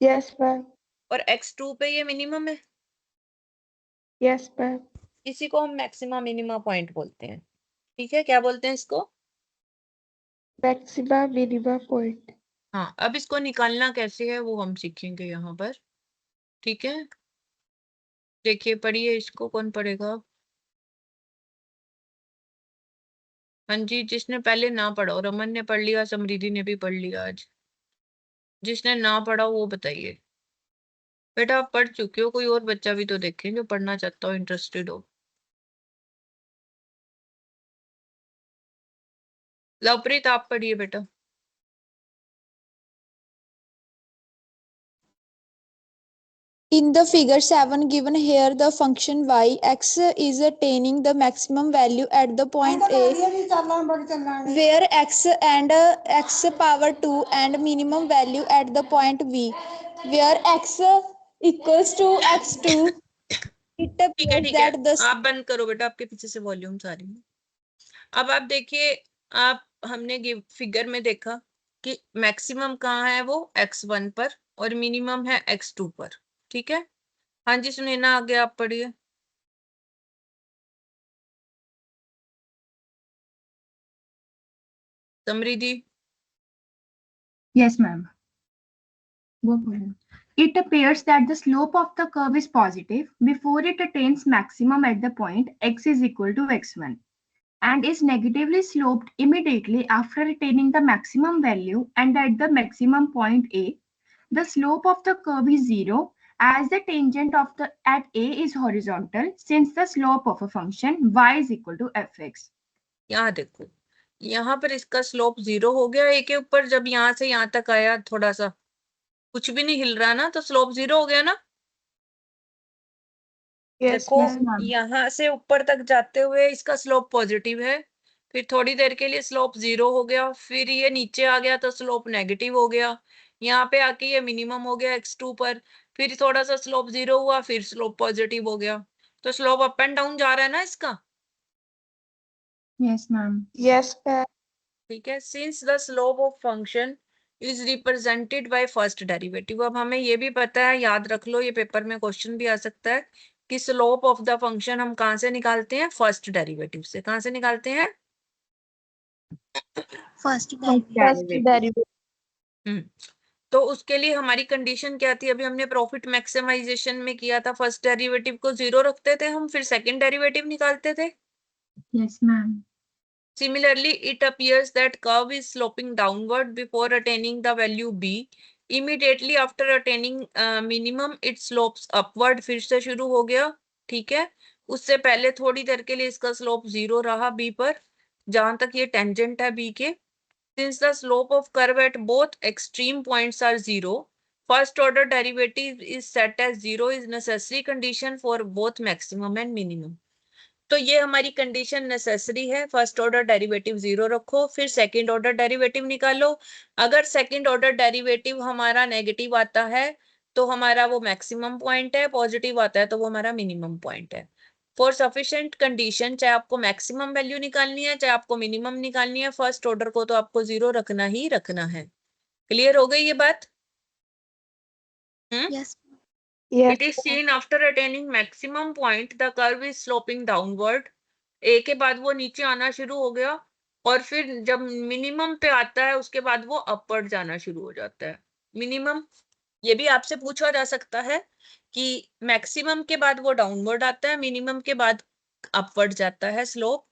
Yes, ma'am. और x2 पे ये मिनिमम है। Yes, ma'am. इसी को हम मैक्सिमा मिनिमा पॉइंट बोलते हैं। ठीक है? क्या बोलते हैं इसको? Maxima minima point. हाँ, अब इसको निकालना कैसे है वो हम सीखेंगे यहाँ पर। ठीक है? देखिए पढ़िए इसको, कौन पढ़ेगा? हाँ जी, जिसने पहले ना पढ़ा हो, रमन ने पढ़ लिया, समृद्धि ने भी पढ़ लिया आज। जिसने ना पढ़ा वो बताइए। बेटा आप पढ़ चुके हो, कोई और बच्चा भी तो देखें जो पढ़ना चाहता हो, इंटरेस्टेड हो। लवप्रीत आप पढ़िए बेटा। In the figure 7 given here, the function y x is attaining the maximum value at the point A, where x and x power 2 and minimum value at the point B, where x equals to x2. It ठीक है appears ठीक है, that the आप बंद करो बेटा, आपके पीछे से वॉल्यूम सारी है। अब आप देखिए, आप हमने फिगर में देखा कि मैक्सिमम कहाँ है वो x1 पर और मिनिमम है x2 पर। ठीक है, हाँ जी सुनैना आगे आप पढ़िए। समृद्धि। Yes, ma'am. Go for it. It appears that the slope of the curve is positive before it attains maximum at the point x is equal to x1 and is negatively sloped immediately after attaining the maximum value, and at the maximum point A, the slope of the curve is 0 as the tangent of the at A is horizontal since the slope of a function y is equal to fx. यहाँ देखो, यहाँ पर इसका स्लोप 0 हो गया ए के ऊपर, जब यहाँ से यहाँ तक आया थोड़ा सा कुछ भी नहीं हिल रहा ना, तो स्लोप 0 हो गया ना। Yes, देखो ma'am. यहाँ से ऊपर तक जाते हुए इसका स्लोप पॉजिटिव है, फिर थोड़ी देर के लिए स्लोप 0 हो गया, फिर ये नीचे आ गया तो स्लोप नेगेटिव हो गया, यहाँ पे आके ये मिनिमम हो गया x2 पर, फिर थोड़ा सा स्लोप 0 हुआ, फिर स्लोप पॉजिटिव हो गया। तो स्लोप अप एंड डाउन जा रहा है ना इसका। Yes, ma'am. Yes, ma'am. ठीक है, since the slope of function is represented by first derivative. अब हमें ये भी पता है, याद रख लो, ये पेपर में क्वेश्चन भी आ सकता है कि स्लोप ऑफ द फंक्शन हम कहाँ से निकालते हैं, फर्स्ट डेरिवेटिव से। कहाँ से निकालते हैं? First First derivative. तो उसके लिए हमारी कंडीशन क्या थी? अभी हमने प्रॉफिट मैक्सिमाइजेशन में किया था, फर्स्ट डेरिवेटिव को 0 रखते थे हम, फिर सेकंड डेरिवेटिव निकालते थे। Yes, ma'am. Similarly, it appears that curve is sloping downward before attaining the value b. Immediately after attaining minimum, it slopes upward. फिर से शुरू हो गया, ठीक है। उससे पहले थोड़ी देर के लिए इसका स्लोप 0 रहा b पर, जहां तक ये टेंजेंट है b के। Since the slope of curve at both extreme points are 0, first order derivative is set as 0 is necessary condition for both maximum and minimum. तो ये हमारी कंडीशन नेसेसरी है, फर्स्ट ऑर्डर डेरिवेटिव 0 रखो, फिर सेकंड ऑर्डर डेरिवेटिव निकालो। अगर सेकंड ऑर्डर डेरिवेटिव हमारा नेगेटिव आता है तो हमारा वो मैक्सिमम पॉइंट है, पॉजिटिव आता है तो वो हमारा मिनिमम पॉइंट है। फॉर सफिशिएंट कंडीशन, चाहे आपको मैक्सिमम वैल्यू निकालनी है चाहे आपको मिनिमम निकालनी है, फर्स्ट ऑर्डर को तो आपको 0 रखना ही रखना है। क्लियर हो गई ये बात? Yes Yes. It is seen after attaining maximum point, the curve is sloping downward. ए के बाद वो नीचे आना शुरू हो गया, और फिर जब मिनिमम पे आता है उसके बाद वो अपवर्ड जाना शुरू हो जाता है। मिनिमम, ये भी आपसे पूछा जा सकता है कि मैक्सिमम के बाद वो डाउनवर्ड आता है, मिनिमम के बाद अपवर्ड जाता है स्लोप।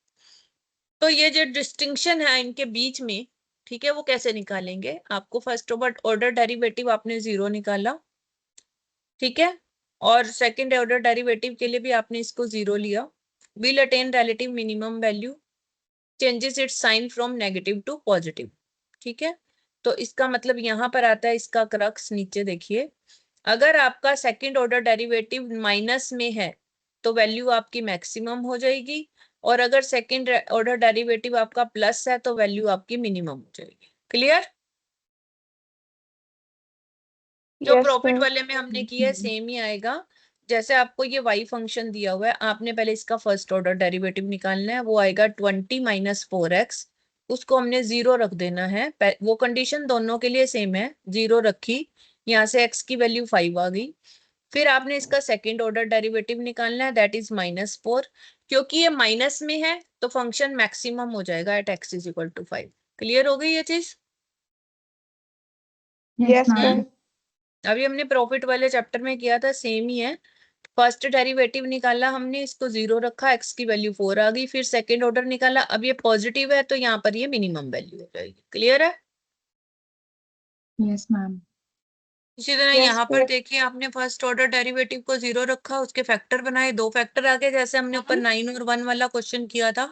तो ये जो डिस्टिंक्शन है इनके बीच में, ठीक है, वो कैसे निकालेंगे? आपको फर्स्ट ऑर्डर डेरिवेटिव आपने 0 निकाला, ठीक है, और सेकंड ऑर्डर डेरिवेटिव के लिए भी आपने इसको 0 लिया। Will attain relative minimum value, changes its sign from negative to positive. ठीक है, तो इसका मतलब यहाँ पर आता है, इसका क्रक्स नीचे देखिए, अगर आपका सेकंड ऑर्डर डेरिवेटिव माइनस में है तो वैल्यू आपकी मैक्सिमम हो जाएगी, और अगर सेकंड ऑर्डर डेरिवेटिव आपका प्लस है तो वैल्यू आपकी मिनिमम हो जाएगी। क्लियर? जो Yes, प्रॉफिट ma'am. वाले में हमने किया सेम ही आएगा। जैसे आपको ये y फंक्शन दिया हुआ है, आपने पहले इसका फर्स्ट ऑर्डर डेरिवेटिव निकालना है, वो आएगा 20 माइनस 4x, उसको हमने 0 रख देना है। वो कंडीशन दोनों के लिए सेम है, 0 रखी, यहाँ से x की वैल्यू 5 आ गई। फिर आपने इसका सेकंड ऑर्डर डेरिवेटिव निकालना है, दैट इज -4। क्योंकि ये माइनस में है तो फंक्शन मैक्सिमम हो जाएगा at x is equal to 5। Clear हो गई ये चीज? Yes, ma'am. अभी हमने प्रॉफिट वाले चैप्टर में किया था, सेम ही है। फर्स्ट डेरिवेटिव निकाला हमने, इसको 0 रखा, x की वैल्यू 4 आ गई, फिर सेकंड ऑर्डर निकाला, अब ये पॉजिटिव है तो यहाँ पर ये मिनिमम वैल्यू हो जाएगी। क्लियर है? Yes, ma'am. इसी तरह Yes, यहाँ पर ma'am. देखिए, आपने फर्स्ट ऑर्डर डेरिवेटिव को 0 रखा, उसके फैक्टर बनाए, 2 फैक्टर आ गए, जैसे हमने ऊपर 9 और 1 वाला क्वेश्चन किया था।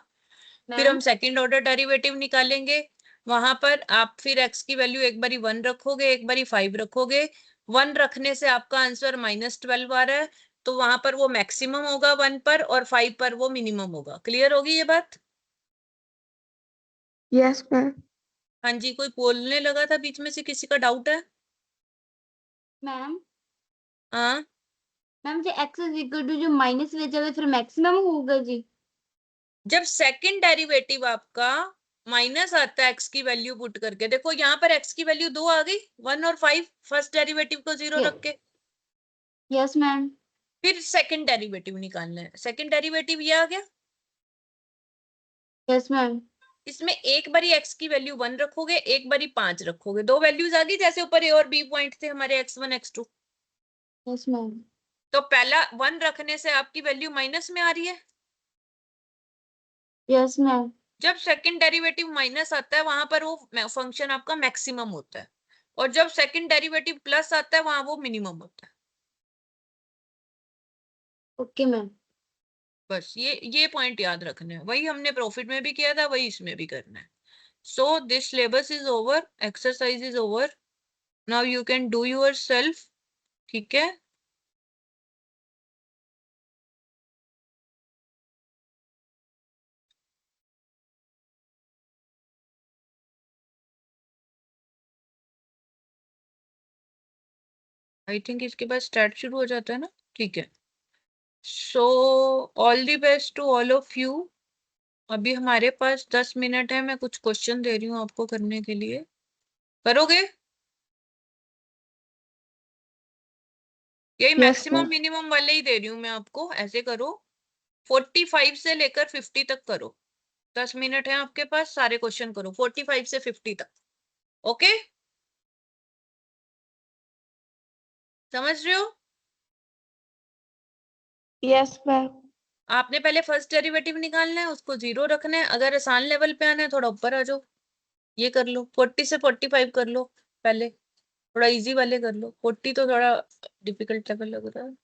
फिर हम सेकंड ऑर्डर डेरिवेटिव निकालेंगे, वहां पर आप फिर x की वैल्यू एक बारी 1 रखोगे, एक बारी 5 रखोगे। 1 रखने से आपका आंसर -12 आ रहा है, तो वहां पर वो मैक्सिमम होगा 1 पर, और 5 पर वो मिनिमम होगा। क्लियर होगी ये बात? Yes, ma'am. हाँ जी, कोई बोलने लगा था बीच में से, किसी का डाउट है? मैम हाँ, मैम जो x इज इक्वल टू जो माइनस ले जाए फिर मैक्सिमम होगा जी। जब सेकंड डेरिवेटिव आपका माइनस आता है एक्स की वैल्यू पुट करके, देखो यहाँ पर एक्स की वैल्यू 2 आ गई, 1 और 5, फर्स्ट डेरिवेटिव को 0 रख के। Yes ma'am. फिर सेकंड डेरिवेटिव निकालना है, सेकंड डेरिवेटिव ये आ गया। Yes ma'am. इसमें एक बारी एक्स की वैल्यू 1 रखोगे, एक बारी 5 रखोगे, दो वैल्यूज आ गई, जैसे ऊपर ए और बी पॉइंट थे हमारे x1 x2। Yes ma'am. तो पहला 1 रखने से आपकी वैल्यू माइनस में आ रही है। Yes ma'am. जब सेकंड डेरिवेटिव माइनस आता है वहां पर वो फंक्शन आपका मैक्सिमम होता है, और जब सेकंड डेरिवेटिव प्लस आता है वहां वो मिनिमम होता है। Okay ma'am. बस ये पॉइंट याद रखना है, वही हमने प्रॉफिट में भी किया था, वही इसमें भी करना है। So this syllabus is over, exercise is over, now you can do your self. ठीक है, आई थिंक इसके बाद स्टार्ट शुरू हो जाता है ना। ठीक है, so all the best to all of you. अभी हमारे पास 10 मिनट है, मैं कुछ क्वेश्चन दे रही हूँ आपको करने के लिए, करोगे? यही मैक्सिमम मिनिमम वाले ही दे रही हूँ मैं आपको, ऐसे करो 45 से लेकर 50 तक करो। 10 मिनट है आपके पास, सारे क्वेश्चन करो 45 से 50 तक। ओके, समझ रहे हो? Yes ma'am. आपने पहले फर्स्ट डेरिवेटिव निकालना है, उसको 0 रखना है, अगर आसान लेवल पे आना है थोड़ा ऊपर आ जाओ, ये कर लो 40 से 45 कर लो पहले, थोड़ा इजी वाले कर लो, 40 तो थोड़ा डिफिकल्ट लेवल लग रहा है।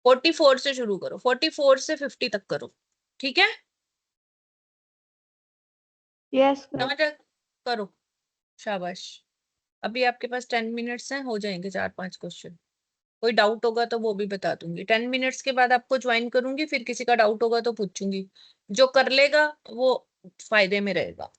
फोर्टी फोर से शुरू करो, 44 से 50 तक करो, ठीक है? Yes ma'am. समझ आ- करो, शाबाश। अभी आपके पास 10 मिनट्स हैं, हो जाएंगे 4-5 क्वेश्चन। कोई डाउट होगा तो वो भी बता दूंगी, 10 मिनट्स के बाद आपको ज्वाइन करूंगी, फिर किसी का डाउट होगा तो पूछूंगी, जो कर लेगा वो फायदे में रहेगा।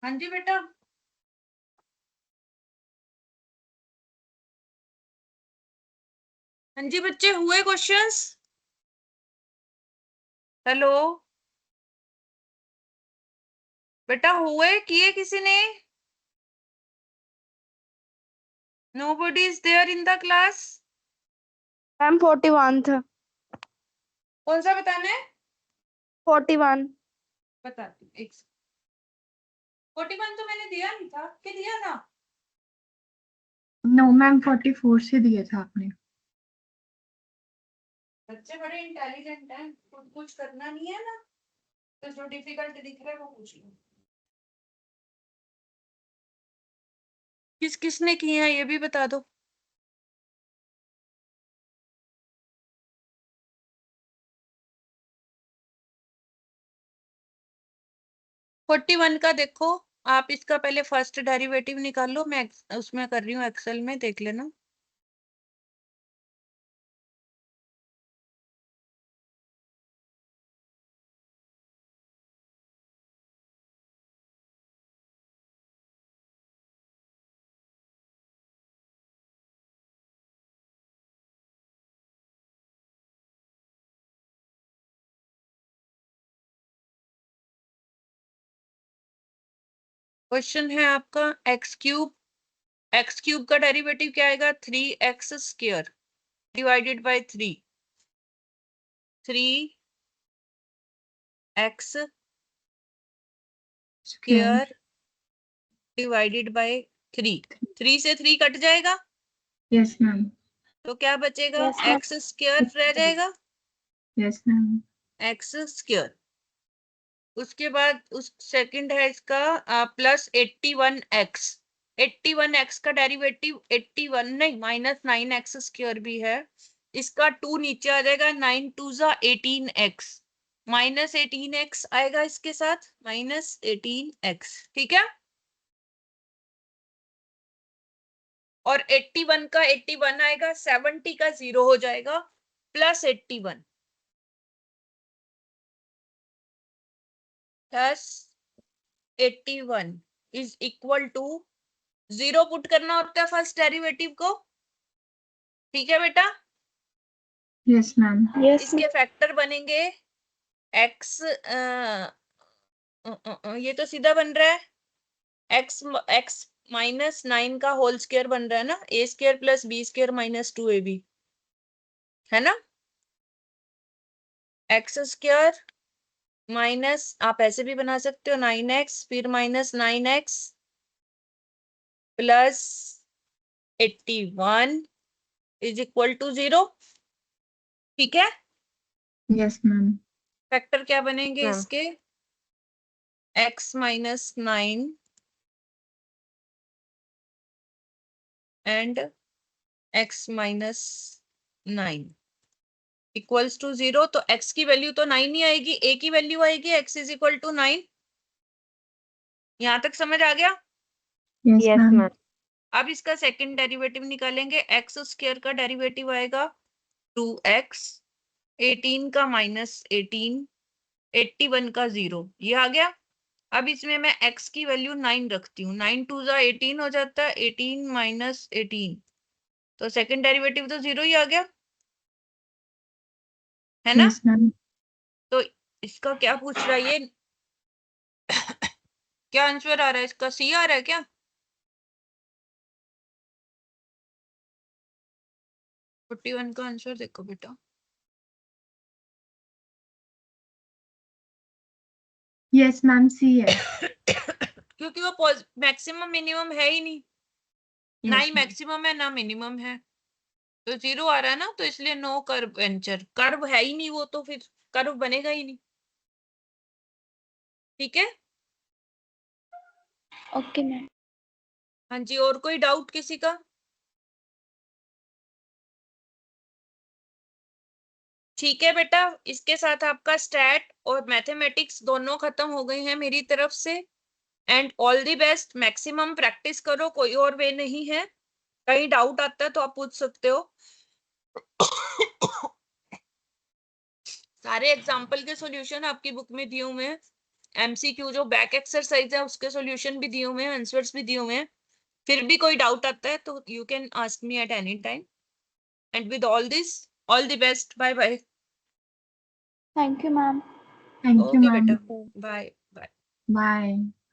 हाँ जी बेटा, हाँ जी बच्चे, हुए क्वेश्चंस? हेलो बेटा, हुए किए किसी ने? Nobody is there in the class. Ma'am 41 था। कौन सा बताना है? 41। बताती हूँ, एक 41 तो मैंने दिया नहीं था कि दिया था? नो मैम 44 से दिया था आपने। बच्चे बड़े इंटेलिजेंट हैं, कुछ करना नहीं है ना, तो जो डिफिकल्ट दिख रहा है वो पूछ लो। किस किसने किए हैं ये भी बता दो। फोर्टी वन का देखो, आप इसका पहले फर्स्ट डेरिवेटिव निकालो, मैं उसमें कर रही हूँ, एक्सेल में देख लेना। क्वेश्चन है आपका एक्स क्यूब का डेरिवेटिव क्या आएगा? 3x square divided by 3x square divided by 3 से 3 कट जाएगा, यस मैम। तो क्या बचेगा? Yes, ma'am. एक्स स्क्वायर रह जाएगा, यस मैम। X square. उसके बाद उस सेकंड है इसका प्लस 81x। 81x का डेरिवेटिव 81 नहीं -9x स्क्वायर भी है, इसका 2 नीचे आ जाएगा, 9 2 जा 18x, -18x आएगा इसके साथ, -18x, ठीक है। और 81 का 81 आएगा, 70 का 0 हो जाएगा, plus 81 plus 81 is equal to 0 put करना होता है फर्स्ट डेरिवेटिव को, ठीक है बेटा। Yes ma'am. Yes, इसके फैक्टर बनेंगे x, ये तो सीधा बन रहा है x -9 का होल स्क्वायर बन रहा है ना, a square plus b square -2ab, है ना। x स्क्वायर माइनस, आप ऐसे भी बना सकते हो, 9x फिर -9x plus 81 is equal to 0, ठीक है। Yes ma'am. फैक्टर क्या बनेंगे हाँ। इसके? x -9 and x -9 equals to 0, तो x की वैल्यू तो 9 ही आएगी, a की वैल्यू आएगी x इज इक्वल टू 9। यहां तक समझ आ गया? Yes Yes, ma'am. ma'am. अब इसका सेकंड डेरिवेटिव निकालेंगे, एक्स स्क्वायर का डेरिवेटिव आएगा 2x, 18 का -18, 81 का 0, ये आ गया। अब इसमें मैं x की वैल्यू 9 रखती हूँ, 9 2 जा 18 हो जाता है, 18 -18, तो सेकंड डेरिवेटिव तो 0 ही आ गया, है ना। Yes ma'am. तो इसका क्या पूछ रहा है ये? क्या आंसर आ रहा है इसका? सी आ रहा है क्या? 41 का आंसर देखो बेटा, यस मैम सी है। क्योंकि वो मैक्सिमम मिनिमम है ही नहीं, ना ही यस मैम। मैक्सिमम है ना मिनिमम है, तो 0 आ रहा है ना, तो इसलिए नो कर्व वेंचर, कर्व है ही नहीं वो, तो फिर कर्व बनेगा ही नहीं, ठीक है। Okay, ma'am. हाँ जी, और कोई डाउट किसी का? ठीक है बेटा, इसके साथ आपका स्टैट और मैथमेटिक्स दोनों खत्म हो गए हैं मेरी तरफ से, and all the best, maximum practice करो, कोई और वे नहीं है। कहीं डाउट आता है तो आप पूछ सकते हो। सारे एग्जाम्पल के सॉल्यूशन आपकी बुक में दिए हुए हैं, MCQ जो बैक एक्सरसाइज है उसके सॉल्यूशन भी दिए हुए हैं, आंसर्स भी दिए हुए हैं। फिर भी कोई डाउट आता है तो you can ask me at any time. And with all this, all the best, bye bye. Thank you, ma'am. Thank you, okay ma'am. बेटा, बाय बाय। Bye.